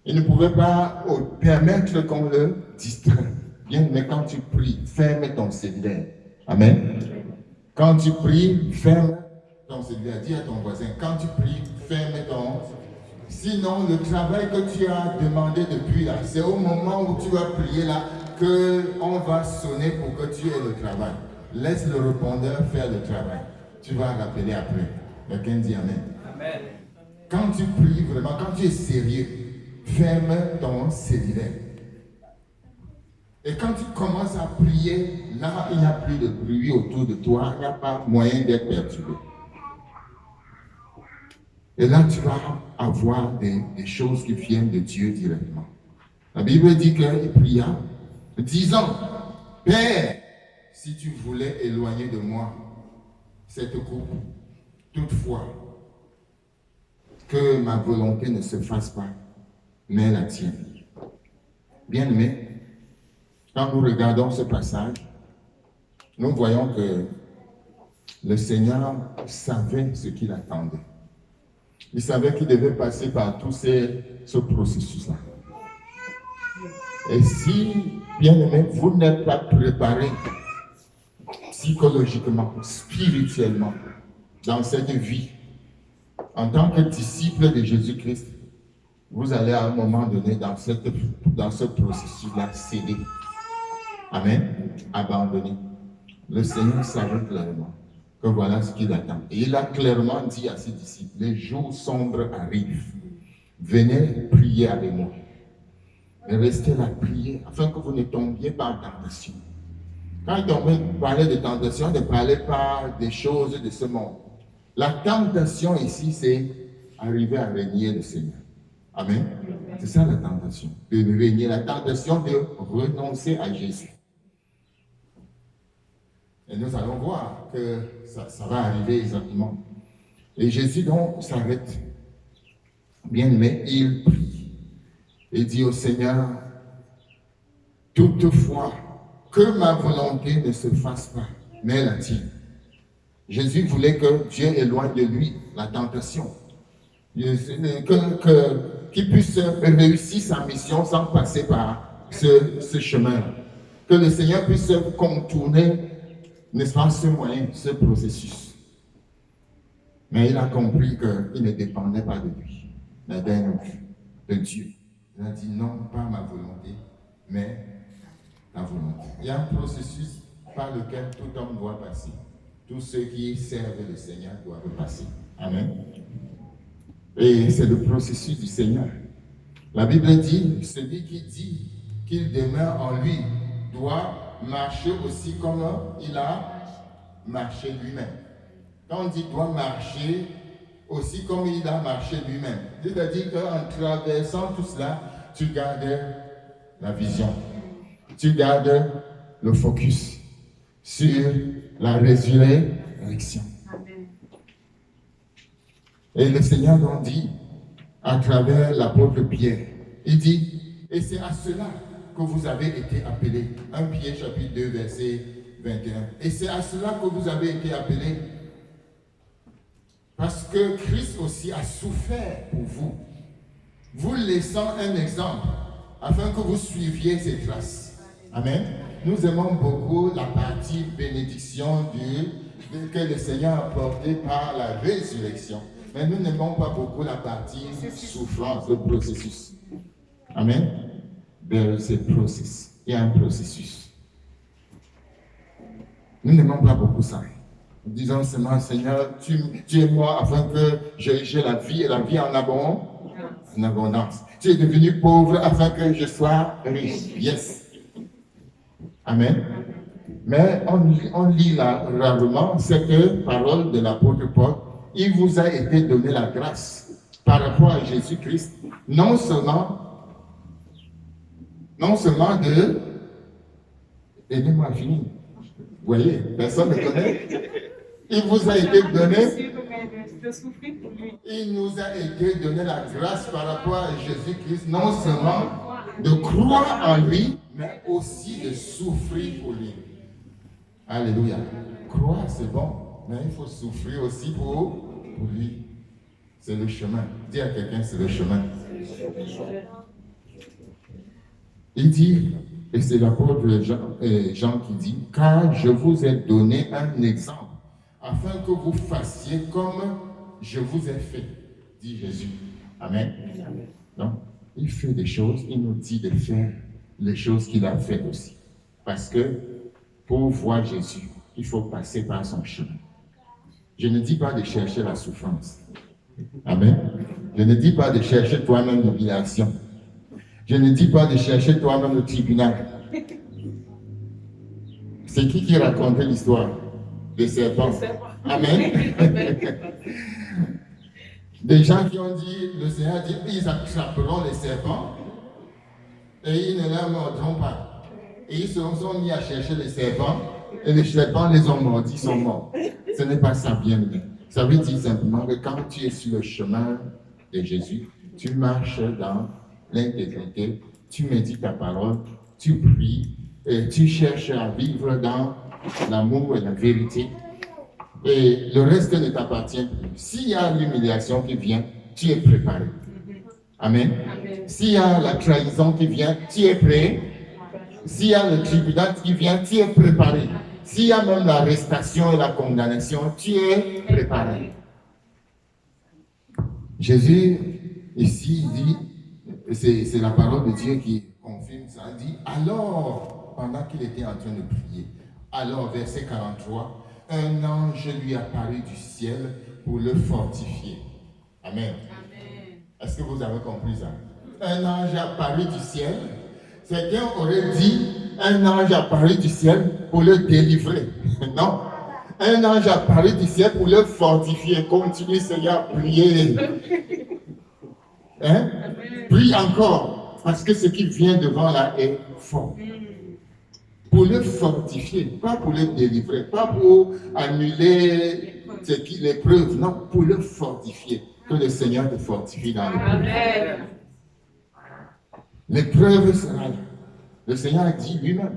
Il ne pouvait pas permettre qu'on le distrait. Bien, mais quand tu pries, ferme ton cellulaire. Amen. Quand tu pries, ferme ton cellulaire. Dis à ton voisin, quand tu pries, ferme ton... Sinon, le travail que tu as demandé depuis là, c'est au moment où tu vas prier là, qu'on va sonner pour que tu aies le travail. Laisse le répondeur faire le travail. Tu vas rappeler après. Quelqu'un dit Amen. Amen. Quand tu pries vraiment, quand tu es sérieux, ferme ton cellulaire. Et quand tu commences à prier, là, il n'y a plus de bruit autour de toi, il n'y a pas moyen d'être perturbé. Et là, tu vas avoir des choses qui viennent de Dieu directement. La Bible dit qu'il pria, disant, Père, si tu voulais éloigner de moi cette coupe, toutefois, que ma volonté ne se fasse pas, mais la tienne. Bien-aimé, quand nous regardons ce passage, nous voyons que le Seigneur savait ce qu'il attendait. Il savait qu'il devait passer par tout ce processus-là. Et si, bien-aimé, vous n'êtes pas préparé psychologiquement, spirituellement, dans cette vie, en tant que disciple de Jésus-Christ, vous allez à un moment donné, dans ce processus-là, céder. Amen. Abandonner. Le Seigneur savait clairement que voilà ce qu'il attend. Et il a clairement dit à ses disciples, les jours sombres arrivent. Venez prier avec moi. Et restez là, prier, afin que vous ne tombiez pas en tentation. Quand il parlait de tentation, ne parlait pas des choses de ce monde. La tentation ici, c'est arriver à régner le Seigneur. Amen. C'est ça la tentation. De régner, la tentation de renoncer à Jésus. Et nous allons voir que ça va arriver exactement. Et Jésus donc s'arrête. Bien-aimé, il prie. Et dit au Seigneur, toutefois, que ma volonté ne se fasse pas, mais la tienne. Jésus voulait que Dieu éloigne de lui la tentation. Qu'il puisse réussir sa mission sans passer par ce chemin. Que le Seigneur puisse contourner, n'est-ce pas, ce moyen, ce processus. Mais il a compris qu'il ne dépendait pas de lui, mais de Dieu. Il a dit non, pas ma volonté, mais ta volonté. Il y a un processus par lequel tout homme doit passer. Tous ceux qui servent le Seigneur doivent passer. Amen. Et c'est le processus du Seigneur. La Bible dit, celui qui dit qu'il demeure en lui doit marcher aussi comme il a marché lui-même. Quand on dit doit marcher aussi comme il a marché lui-même, c'est-à-dire qu'en traversant tout cela, tu gardes la vision. Tu gardes le focus sur la résurrection. Et le Seigneur nous dit, à travers l'apôtre Pierre, il dit, et c'est à cela que vous avez été appelés. 1 Pierre chapitre 2, verset 21. Et c'est à cela que vous avez été appelés. Parce que Christ aussi a souffert pour vous, vous laissant un exemple, afin que vous suiviez ses traces. Amen. Nous aimons beaucoup la partie bénédiction que le Seigneur a apportée par la résurrection. Mais nous n'aimons pas beaucoup la partie souffrance, le processus. Amen. There is a process. Il y a un processus. Nous n'aimons pas beaucoup ça. Nous disons seulement, Seigneur, tu es mort afin que j'ai la vie et la vie en abondance. Tu es devenu pauvre afin que je sois riche. Yes. Amen. Mais on lit là rarement cette parole de l'apôtre Paul. Il vous a été donné la grâce par rapport à Jésus-Christ, non seulement de... Aidez-moi à finir. Vous voyez, personne ne connaît. Il vous a été donné... Il nous a été donné la grâce par rapport à Jésus-Christ, non seulement de croire en lui, mais aussi de souffrir pour lui. Alléluia. Croire, c'est bon, mais il faut souffrir aussi pour lui. C'est le chemin. Dis à quelqu'un, c'est le chemin. Il dit, et c'est l'apôtre Jean qui dit, car je vous ai donné un exemple, afin que vous fassiez comme je vous ai fait, dit Jésus. Amen. Donc, il fait des choses, il nous dit de faire les choses qu'il a faites aussi. Parce que pour voir Jésus, il faut passer par son chemin. Je ne dis pas de chercher la souffrance. Amen. Je ne dis pas de chercher toi-même l'humiliation. Je ne dis pas de chercher toi-même le tribunal. C'est qui racontait l'histoire des serpents? Amen. Des gens qui ont dit, le Seigneur dit, ils attraperont les serpents et ils ne les mordront pas. Et ils se sont mis à chercher les serpents et les serpents les ont mordis, ils sont morts. Ce n'est pas ça, bien aimé. Ça veut dire simplement que quand tu es sur le chemin de Jésus, tu marches dans l'intégrité, tu médites ta parole, tu pries, et tu cherches à vivre dans l'amour et la vérité. Et le reste ne t'appartient plus. S'il y a l'humiliation qui vient, tu es préparé. Amen. S'il y a la trahison qui vient, tu es prêt. S'il y a le tribunal qui vient, tu es préparé. S'il y a même l'arrestation et la condamnation, tu es préparé. Jésus, ici, dit, c'est la parole de Dieu qui confirme ça, il dit, alors, pendant qu'il était en train de prier, alors, verset 43, un ange lui apparut du ciel pour le fortifier. Amen. Est-ce que vous avez compris ça? Un ange apparu du ciel. Certains auraient dit, un ange apparu du ciel pour le délivrer. Non. Un ange apparu du ciel pour le fortifier. Continue, Seigneur, à prier. Hein? Prie encore, parce que ce qui vient devant là est fort. Pour le fortifier, pas pour le délivrer, pas pour annuler l'épreuve, non, pour le fortifier. Que le Seigneur te fortifie dans l'épreuve. L'épreuve sera là. Le Seigneur a dit lui-même,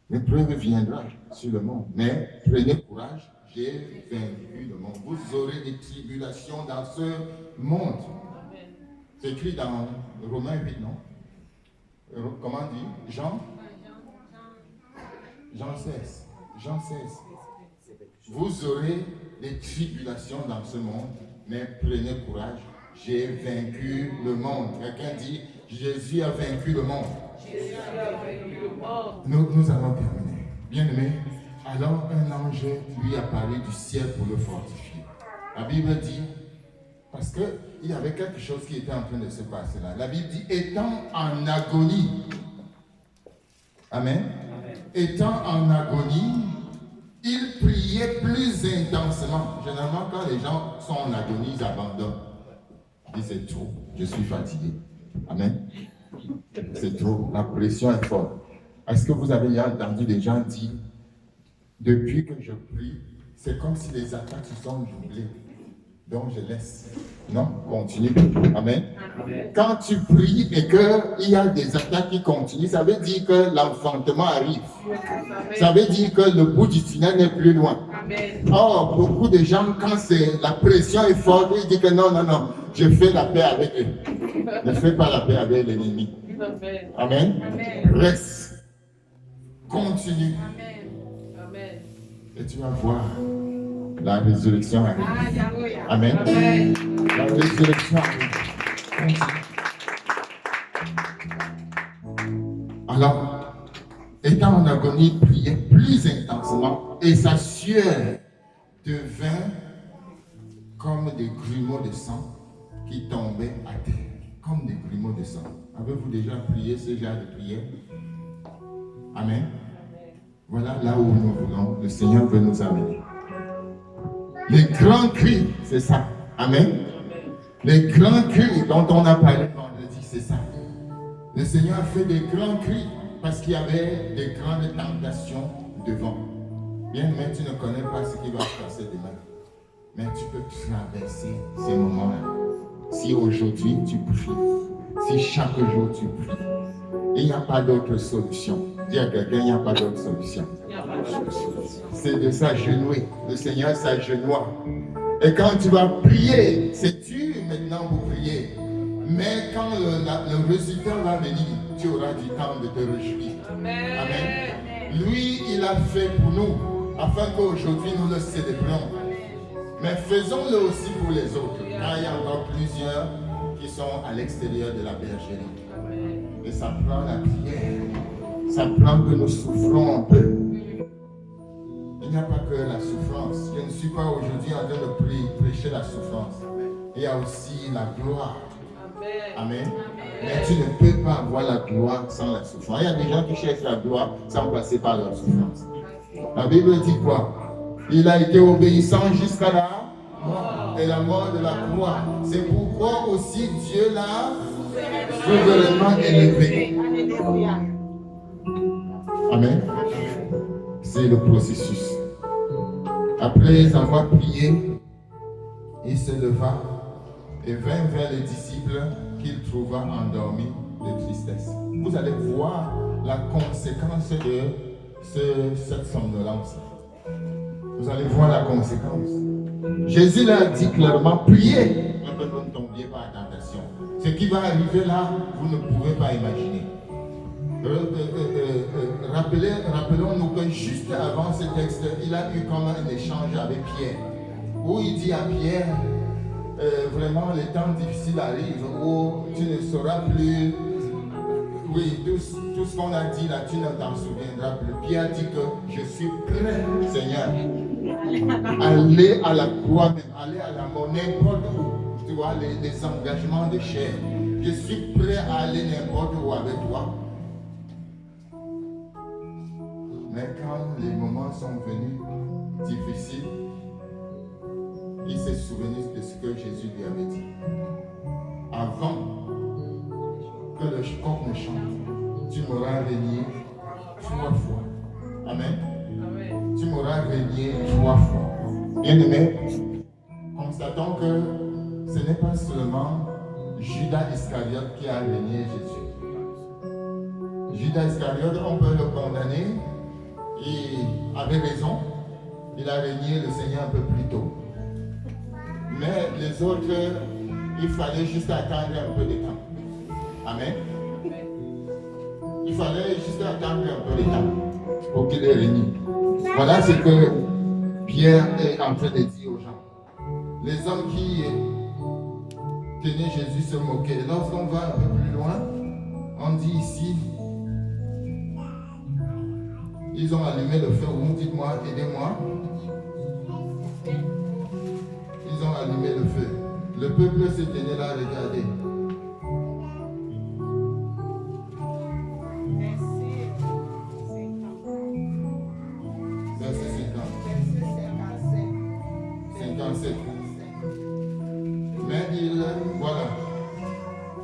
l'épreuve viendra sur le monde, mais prenez courage, j'ai vaincu le monde. Vous aurez des tribulations dans ce monde. C'est écrit dans Romains 8, non? Comment dit? Jean 16. Jean 16. Vous aurez des tribulations dans ce monde, mais prenez courage, j'ai vaincu le monde. Quelqu'un dit, Jésus a vaincu le monde. Nous allons terminer. Bien-aimé, alors un ange lui apparut du ciel pour le fortifier. La Bible dit, parce qu'il y avait quelque chose qui était en train de se passer là. La Bible dit, étant en agonie. Amen. Étant en agonie, il priait plus intensément. Généralement, quand les gens sont en agonie, ils abandonnent. Ils disent, c'est trop, je suis fatigué. Amen. C'est trop, la pression est forte. Est-ce que vous avez déjà entendu des gens dire, depuis que je prie, c'est comme si les attaques se sont doublées. Donc je laisse. Non, continue. Amen. Quand tu pries et qu'il y a des attaques qui continuent, ça veut dire que l'enfantement arrive. Ça veut dire que le bout du tunnel n'est plus loin. Or, beaucoup de gens, quand la pression est forte, ils disent que non, je fais la paix avec eux. Ne fais pas la paix avec l'ennemi. Amen. Reste. Continue. Amen. Amen. Et tu vas voir la résurrection arrive. Alléluia. Amen. Amen. La résurrection arrive. Continue. Alors, étant en agonie, il priait plus intensement et sa sueur devint comme des grumeaux de sang qui tombaient à terre. Comme des grumeaux de sang. Avez-vous déjà prié ce genre de prière? Amen. Voilà là où nous voulons. Le Seigneur veut nous amener. Les grands cris, c'est ça. Amen. Les grands cris dont on a parlé vendredi, c'est ça. Le Seigneur a fait des grands cris parce qu'il y avait des grandes tentations devant. Bien, mais tu ne connais pas ce qui va se passer demain. Mais tu peux traverser ces moments-là. Si aujourd'hui tu pries, si chaque jour tu pries, il n'y a pas d'autre solution. Dis à quelqu'un, il n'y a pas d'autre solution. C'est de s'agenouiller. Le Seigneur s'agenouille. Et quand tu vas prier, c'est dur maintenant pour prier. Mais quand le résultat va venir, tu auras du temps de te réjouir. Amen. Amen. Lui, il a fait pour nous, afin qu'aujourd'hui nous le célébrions. Mais faisons-le aussi pour les autres. Car il y a encore plusieurs qui sont à l'extérieur de la bergerie. Et ça prend la prière. Ça prend que nous souffrons un peu. Il n'y a pas que la souffrance. Je ne suis pas aujourd'hui en train de prêcher la souffrance. Il y a aussi la gloire. Amen. Mais tu ne peux pas avoir la gloire sans la souffrance. Il y a des gens qui cherchent la gloire sans passer par la souffrance. La Bible dit quoi? Il a été obéissant jusqu'à la mort et la mort de la croix. C'est pourquoi aussi Dieu l'a souverainement élevé. Amen. C'est le processus. Après avoir prié, il se leva et vint vers les disciples qu'il trouva endormis de tristesse. Vous allez voir la conséquence de cette somnolence. Vous allez voir la conséquence. Jésus leur dit clairement, priez, afin que vous ne tombiez pas en tentation. Ce qui va arriver là, vous ne pouvez pas imaginer. Rappelons-nous que juste avant ce texte, il a eu comme un échange avec Pierre, où il dit à Pierre, vraiment les temps difficiles arrivent, où tu ne sauras plus, oui, tout ce qu'on a dit là, tu ne t'en souviendras plus. Pierre dit que je suis prêt, Seigneur, aller à la croix même, aller à la monnaie, n'importe où, tu vois, les engagements de chair. Je suis prêt à aller n'importe où avec toi. Mais quand les moments sont venus difficiles, il s'est souvenu de ce que Jésus lui avait dit. Avant que le coq ne chante, tu m'auras régné 3 fois. Amen. Amen. Tu m'auras régné 3 fois. Bien-aimé, constatons que ce n'est pas seulement Judas Iscariote qui a régné Jésus. Judas Iscariote, on peut le condamner. Il avait raison, il a régné le Seigneur un peu plus tôt. Mais les autres, il fallait juste attendre un peu de temps. Amen. Il fallait juste attendre un peu de temps pour qu'il ait régné. Voilà ce que Pierre est en train de dire aux gens. Les hommes qui tenaient Jésus se moquaient. Lorsqu'on va un peu plus loin, on dit ici, ils ont allumé le feu. Vous dites-moi, aidez-moi. Ils ont allumé le feu. Le peuple se tenait là, regardez. Verset 57. Mais voilà.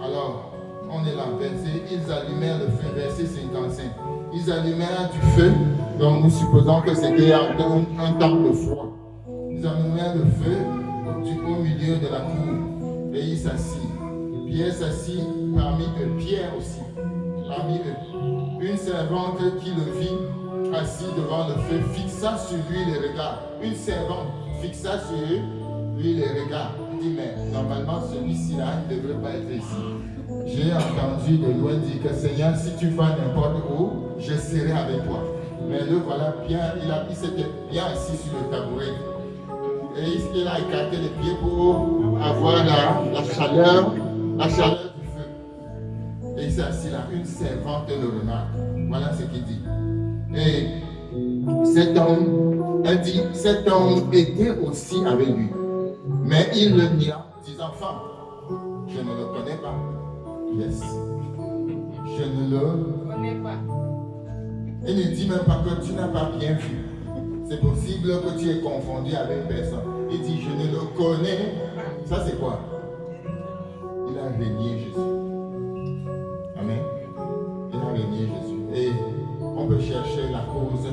Alors, on est là, verset, ils allumèrent le feu, verset 55. Ils allumèrent du feu, donc nous supposons que c'était un temps de froid. Ils allumèrent le feu au milieu de la cour et il s'assit. Pierre s'assit parmi eux, Pierre aussi, parmi eux. Une servante qui le vit assis devant le feu fixa sur lui les regards. Une servante fixa sur lui les regards. Il dit, mais normalement celui-ci-là ne devrait pas être ici. J'ai entendu de loin dire que Seigneur, si tu vas n'importe où, je serai avec toi. Mais le voilà bien, il s'était bien assis sur le tabouret. Et il a écarté les pieds pour avoir la chaleur du feu. Et il s'est assis là, une servante le remarque. Voilà ce qu'il dit. Et cet homme, elle dit, cet homme était aussi avec lui. Mais il le nia, disant, femme, je ne le connais pas. Yes. Je ne le connais pas. Il ne dit même pas que tu n'as pas bien vu. C'est possible que tu aies confondu avec personne. Il dit, je ne le connais. Ça, c'est quoi? Il a renié Jésus. Amen. Il a renié Jésus. Et on peut chercher la cause.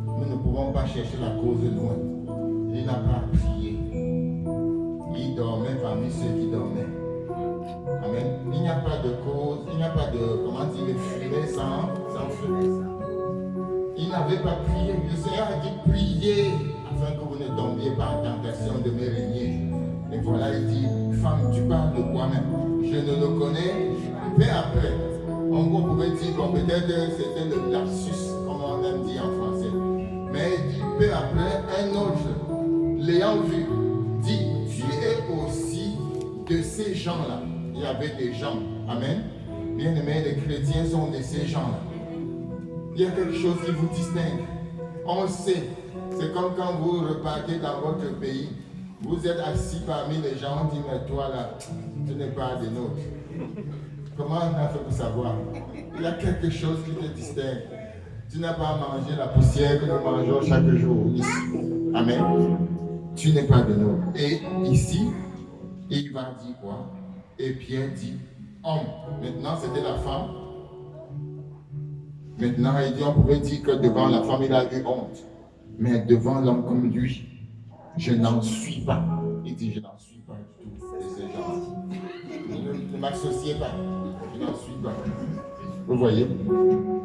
Nous ne pouvons pas chercher la cause loin. Il n'a pas prié. Il dormait parmi ceux qui dormaient. Amen. Il n'y a pas de cause, il n'y a pas de, comment dire, de fumée sans feu. Il n'avait pas prié. Le Seigneur a dit, priez afin que vous ne tombiez pas en tentation de me régner. Et voilà, il dit, femme, tu parles de toi-même. Je ne le connais. Peu après, on pouvait dire, bon, peut-être c'était le lapsus, comme on aime dire en français. Mais il dit, peu après, un autre, l'ayant vu, dit, tu es aussi de ces gens-là. Il y avait des gens. Amen. Bien-aimés, les chrétiens sont de ces gens-là. Il y a quelque chose qui vous distingue. On le sait. C'est comme quand vous repartez dans votre pays. Vous êtes assis parmi les gens. On dit, mais toi là, tu n'es pas des nôtres. Comment on a fait pour savoir? Il y a quelque chose qui te distingue. Tu n'as pas mangé la poussière que nous mangeons chaque jour ici. Amen. Tu n'es pas de nôtres. Et ici, il va dire quoi? Et Pierre dit, homme. Maintenant, c'était la femme. Maintenant, il dit, on pouvait dire que devant la femme, il a eu honte. Mais devant l'homme comme lui, je n'en suis pas. Il dit, je n'en suis pas du tout de ces gens. Ne m'associez pas. Je n'en suis pas. Vous voyez?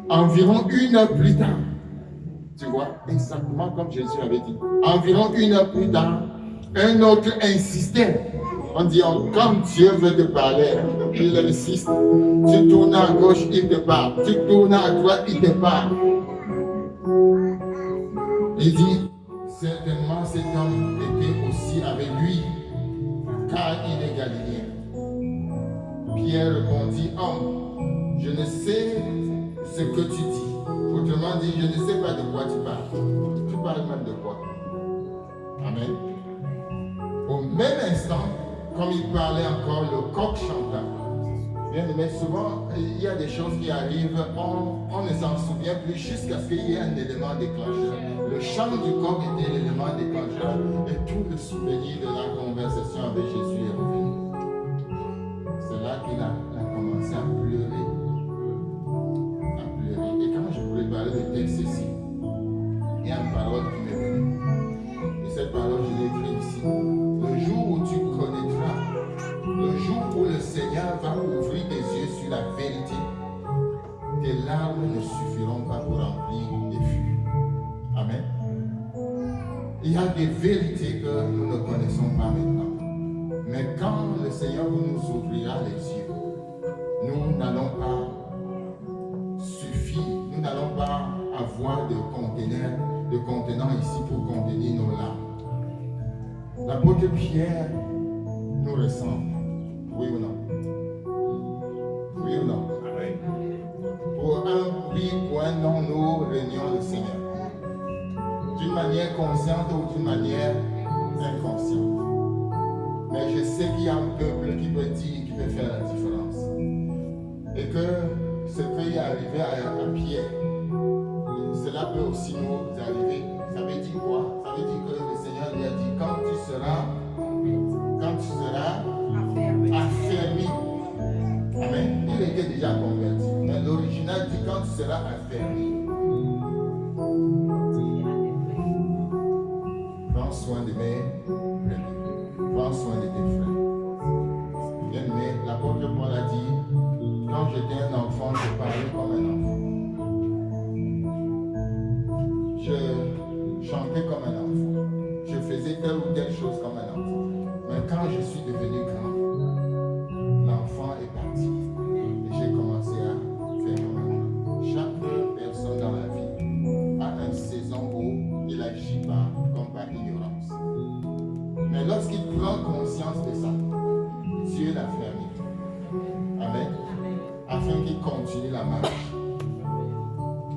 Environ 1 heure plus tard, tu vois, exactement comme Jésus avait dit. Environ 1 heure plus tard, un autre insistait. On dit, comme Dieu veut te parler, il insiste. Tu tournes à gauche, il te parle. Tu tournes à droite, il te parle. Il dit, certainement cet homme était aussi avec lui, car il est galiléen. Pierre répondit, homme, je ne sais ce que tu dis. Autrement dit, je ne sais pas de quoi tu parles. Tu parles même de quoi? Amen. Au même instant, comme il parlait encore, le coq chanta. Bien aimé, souvent, il y a des choses qui arrivent, on ne s'en souvient plus jusqu'à ce qu'il y ait un élément déclencheur. Le chant du coq était l'élément déclencheur et tout le souvenir de la conversation avec Jésus est revenu. C'est là qu'il a commencé à pleurer. Et quand je voulais parler de texte ici, il y a une parole qui m'est venue. Et cette parole, je l'ai écrite ici. Le jour où tu connaîtras, le jour où le Seigneur va ouvrir tes yeux sur la vérité, tes larmes ne suffiront pas pour remplir les fûts. Amen. Il y a des vérités que nous ne connaissons pas maintenant. Mais quand le Seigneur nous ouvrira les yeux, nous n'allons pas suffire, nous n'allons pas avoir de contenant ici pour contenir nos larmes. L'apôtre Pierre nous ressemble. Oui ou non? Oui ou non? Pour un oui ou un non, nous réunions le Seigneur. D'une manière consciente ou d'une manière inconsciente. Mais je sais qu'il y a un peuple qui peut dire, qui peut faire la différence. Et que ce qui est arrivé à Pierre, cela peut aussi nous arriver. Ça veut dire quoi? Ça veut dire que le Seigneur lui a dit, quand tu seras affermi. Amen. Il était déjà converti. Mais l'original dit, quand tu seras affermi, prends soin de mes brebis. Prends soin de tes frères. Bien aimé, l'apôtre Paul a dit, quand j'étais un enfant, je parlais comme un enfant. Je chantais comme un enfant. Je faisais telle ou telle chose comme un enfant. Mais quand je suis devenu grand, l'enfant est parti. Et j'ai commencé à faire comme un enfant. Chaque personne dans la vie prend conscience de ça, Dieu l'a fermé. Amen. Afin qu'il continue la marche.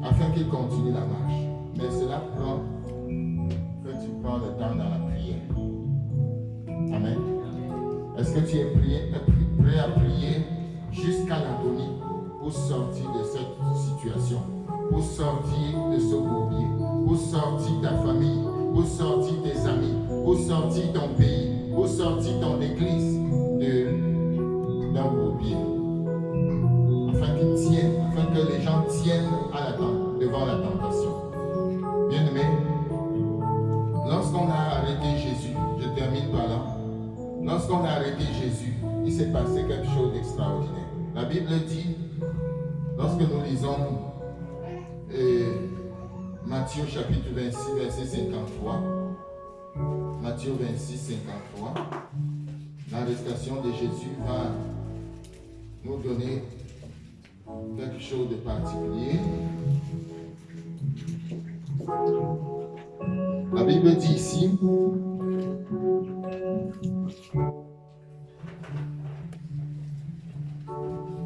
Afin qu'il continue la marche. Mais cela prend que tu prends le temps dans la prière. Amen. Est-ce que tu es prêt à prier jusqu'à l'agonie pour sortir de cette situation, pour sortir de ce bourbier, pour sortir ta famille, pour sortir tes amis, pour sortir ton pays, pour sortir ton église d'un bourbier, afin qu'ils tiennent, afin que les gens tiennent devant la tentation. Bien-aimé, lorsqu'on a arrêté Jésus, je termine par là, lorsqu'on a arrêté Jésus, il s'est passé quelque chose d'extraordinaire. La Bible dit, lorsque nous lisons Matthieu chapitre 26, verset 53, Matthieu 26, 53, l'arrestation de Jésus va nous donner quelque chose de particulier. La Bible dit ici,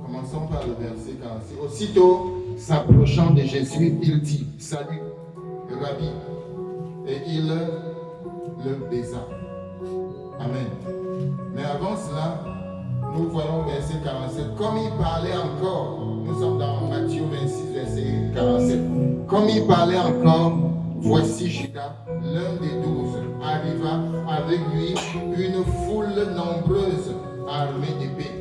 commençons par le verset 46. Aussitôt s'approchant de Jésus, il dit, salut, Rabbi, et il le baisa. Amen. Mais avant cela, nous voyons verset 47. Comme il parlait encore, nous sommes dans Matthieu 26, verset 47. Comme il parlait encore, voici Judas, l'un des 12, arriva avec lui une foule nombreuse armée d'épées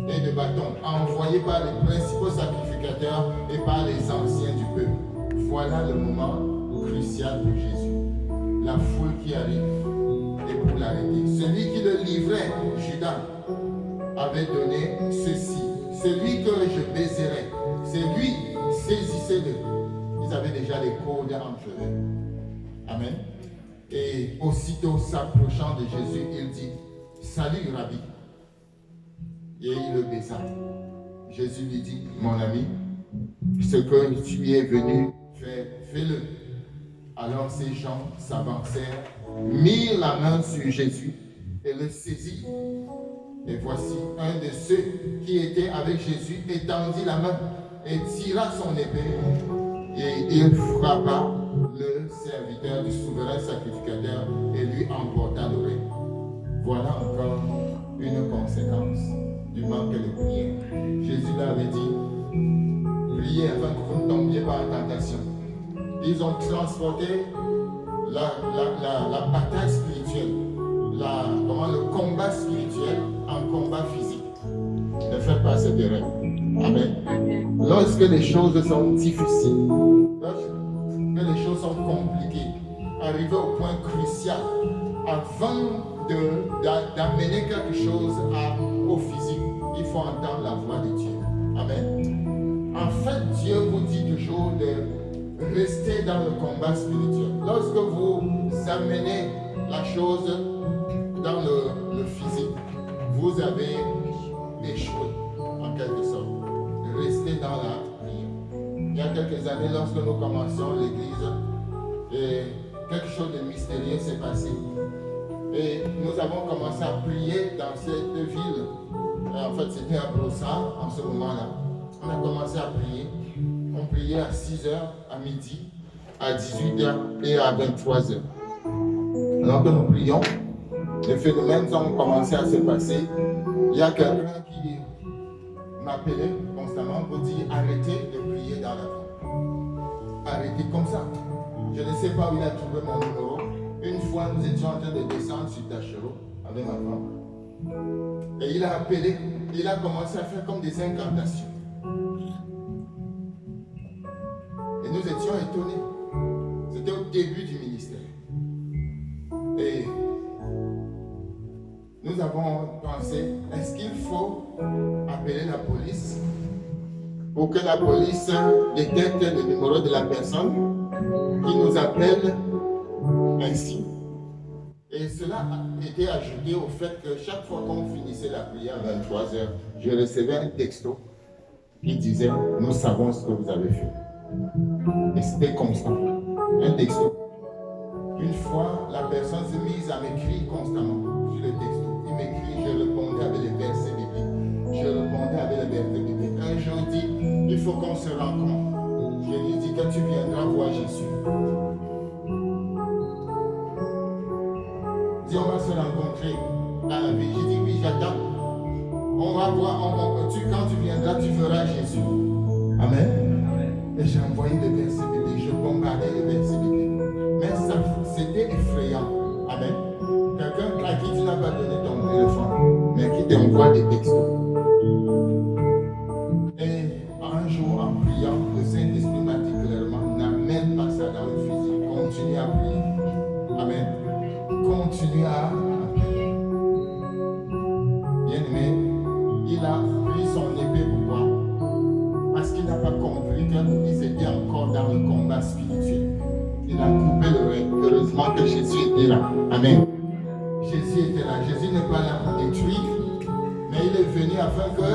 et de bâtons, envoyés par les principaux sacrificateurs et par les anciens du peuple. Voilà le moment crucial pour Jésus. La foule qui arrive et pour l'arrêter. Celui qui le livrait, Judas, avait donné ceci. Celui que je baiserai, c'est lui, saisissez-le. Ils avaient déjà les cordes entre eux. Amen. Et aussitôt s'approchant de Jésus, il dit, salut Rabbi. Et il le baisa. Jésus lui dit, mon ami, ce que tu es venu faire, fais-le. Alors ces gens s'avancèrent, mirent la main sur Jésus et le saisirent. Et voici un de ceux qui étaient avec Jésus étendit la main et tira son épée. Et il frappa le serviteur du souverain sacrificateur et lui emporta l'oreille. Voilà encore une conséquence du manque de prière. Jésus leur avait dit, priez afin que vous ne tombiez pas en tentation. Ils ont transporté la bataille spirituelle, le combat spirituel en combat physique. Ne faites pas cette erreur. Amen. Lorsque les choses sont difficiles, lorsque les choses sont compliquées, arriver au point crucial, avant d'amener quelque chose au physique, il faut entendre la voix de Dieu. Amen. En fait, Dieu vous dit toujours de rester dans le combat spirituel. Lorsque vous amenez la chose dans le physique, vous avez échoué en quelque sorte. Restez dans la prière. Il y a quelques années, lorsque nous commencions l'église, quelque chose de mystérieux s'est passé. Et nous avons commencé à prier dans cette ville. En fait, c'était à Brossard en ce moment-là. On a commencé à prier. On priait à 6h, à midi, à 18h et à 23h. Alors que nous prions, les phénomènes ont commencé à se passer. Il y a quelqu'un qui m'appelait constamment pour dire arrêtez de prier dans la vie. Arrêtez comme ça. Je ne sais pas où il a trouvé mon numéro. Une fois, nous étions en train de descendre sur Tachereau avec ma femme. Et il a appelé, il a commencé à faire comme des incantations. Et nous étions étonnés. C'était au début du ministère. Et nous avons pensé, est-ce qu'il faut appeler la police pour que la police détecte le numéro de la personne qui nous appelle ainsi? Et cela a été ajouté au fait que chaque fois qu'on finissait la prière à 23h, je recevais un texto qui disait « Nous savons ce que vous avez fait ». Et c'était constant. Un texto. Une fois, la personne s'est mise à m'écrire constamment. qu'on se rencontre. Je lui dis que tu viendras voir Jésus. Dis, on va se rencontrer dans la vie. Je dis, oui, j'attends. On va voir, quand tu viendras, tu verras Jésus. Amen. Et j'ai envoyé des versets bibliques, je bombardais les versets bibliques. Mais c'était effrayant. Amen. Quelqu'un à qui tu n'as pas donné ton téléphone, mais qui t'envoie des textos. Et un jour, en priant, le Saint-Esprit m'a dit clairement, n'amène pas ça dans le physique. Continue à prier. Amen. Continue à prier. Bien-aimé, il a pris son épée. Pourquoi? Parce qu'il n'a pas compris qu'ils étaient encore dans le combat spirituel. Il a coupé l'oreille. Heureusement que Jésus était là. Amen. Jésus était là. Jésus n'est pas là pour détruire, mais il est venu afin que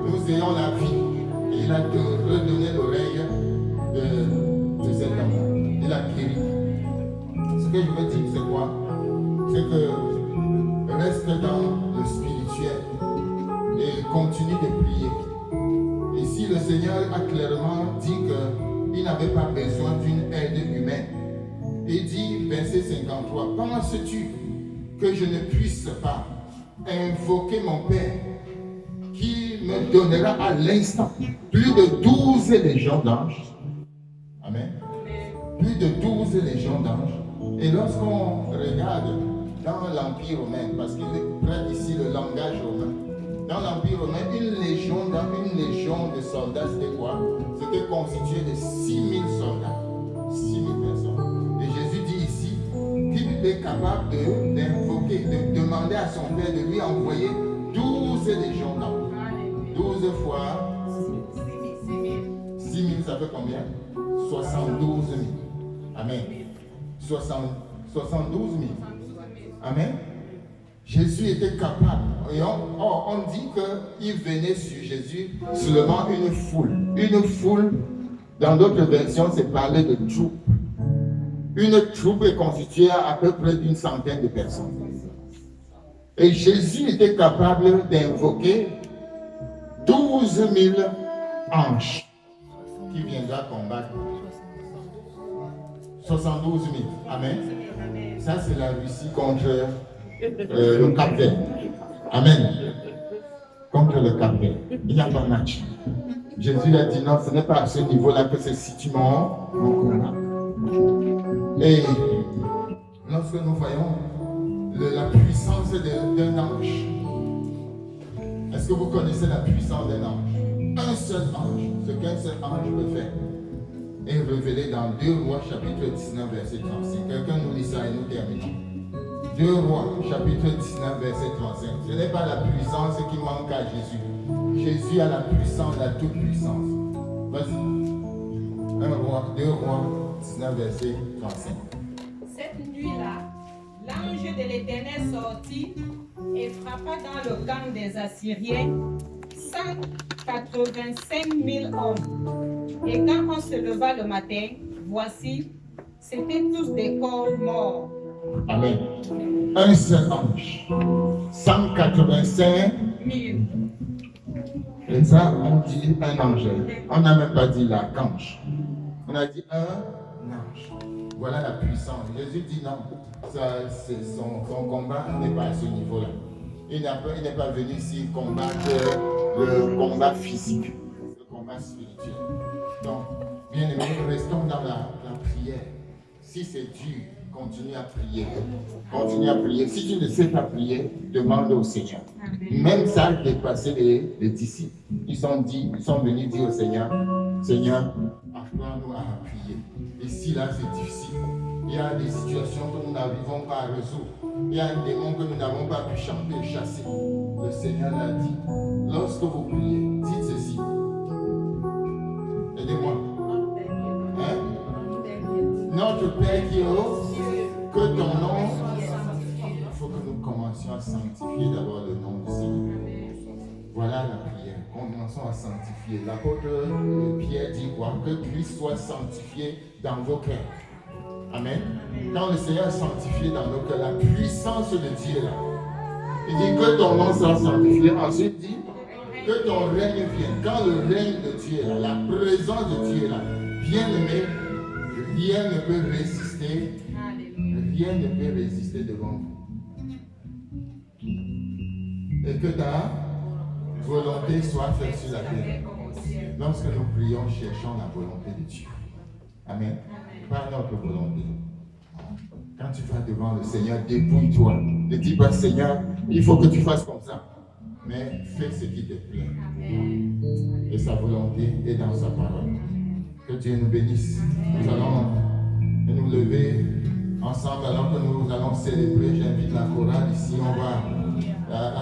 nous ayons la vie. Et il a redonné l'oreille de cet homme. Il a guéri. Ce que je veux dire, c'est quoi? C'est que reste dans le spirituel et continue de prier. Et si le Seigneur a clairement dit qu'il n'avait pas besoin d'une aide humaine, il dit, verset 53, penses-tu que je ne puisse pas invoquer mon Père qui me donnera à l'instant plus de 12 légions d'anges? Amen. Plus de 12 légions d'anges. Et lorsqu'on regarde dans l'Empire romain, parce qu'il prête ici le langage romain, dans l'Empire romain, une légion de soldats, c'était quoi? C'était constitué de 6000 soldats. 6000 personnes. Et Jésus dit ici qu'il est capable d'invoquer, de demander à son Père de lui envoyer 12 légions d'anges. 12 fois 6 000, ça fait combien? 72 000. Amen. 72 000. Amen. Jésus était capable. Et on dit qu'il venait sur Jésus seulement une foule. Une foule, dans d'autres versions, c'est parlé de troupe. Une troupe est constituée à peu près d'une centaine de personnes. Et Jésus était capable d'invoquer 12 000 anges qui viendra combattre. 72 000. Amen. Ça, c'est la Russie contre le Cap-Vert. Amen. Contre le Cap-Vert. Il n'y a pas de match. Jésus a dit non, ce n'est pas à ce niveau-là que se situe mon combat. Et lorsque nous voyons la puissance d'un ange, est-ce que vous connaissez la puissance d'un ange? Un seul ange, ce qu'un seul ange peut faire, est révélé dans 2 Rois chapitre 19 verset 35. Quelqu'un nous lit ça et nous terminons. 2 Rois chapitre 19 verset 35. Ce n'est pas la puissance qui manque à Jésus. Jésus a la puissance, la toute puissance. Vas-y. 2 Rois 19 verset 35. Cette nuit-là, l'ange de l'Éternel sortit et frappa dans le camp des Assyriens 185 000 hommes. Et quand on se leva le matin, voici, c'étaient tous des corps morts. Amen. Un seul ange. 185 000. Et ça, on dit un ange. On n'a même pas dit l'archange. On a dit un ange. Voilà la puissance. Jésus dit non. Son combat n'est pas à ce niveau-là. Il n'est pas venu ici combattre le combat physique, le combat spirituel. Donc, bien aimé, restons dans la prière. Si c'est dur, continue à prier. Continue à prier. Si tu ne sais pas prier, demande au Seigneur. Même ça a dépassé les disciples. Ils sont venus dire au Seigneur, Seigneur, apprends-nous à prier. Et si là c'est difficile, il y a des situations que nous n'arrivons pas à résoudre. Il y a un démon que nous n'avons pas pu chanter et chasser. Le Seigneur l'a dit. Lorsque vous priez, dites ceci. Aidez-moi. Hein? Notre Père qui est haut, que ton nom. Il faut que nous commencions à sanctifier d'abord le nom du Seigneur. Voilà la prière. Commençons à sanctifier. L'apôtre Pierre dit quoi? Que Christ soit sanctifié dans vos cœurs. Amen. Quand le Seigneur est sanctifié dans nos cœurs, la puissance de Dieu là, il dit que ton nom soit sanctifié. Ensuite, dit Que ton règne vienne. Quand le règne de Dieu est là, la présence de Dieu est là, bien aimé, rien ne peut résister. Rien ne peut résister devant vous. Et que ta volonté soit faite sur la terre. Lorsque nous prions, cherchons la volonté de Dieu. Amen. Pas notre volonté. Quand tu vas devant le Seigneur, dépouille-toi. Ne dis pas, Seigneur, il faut que tu fasses comme ça. Mais fais ce qui te plaît. Et sa volonté est dans sa parole. Que Dieu nous bénisse. Nous allons nous lever ensemble alors que nous allons célébrer. J'invite la chorale ici. On va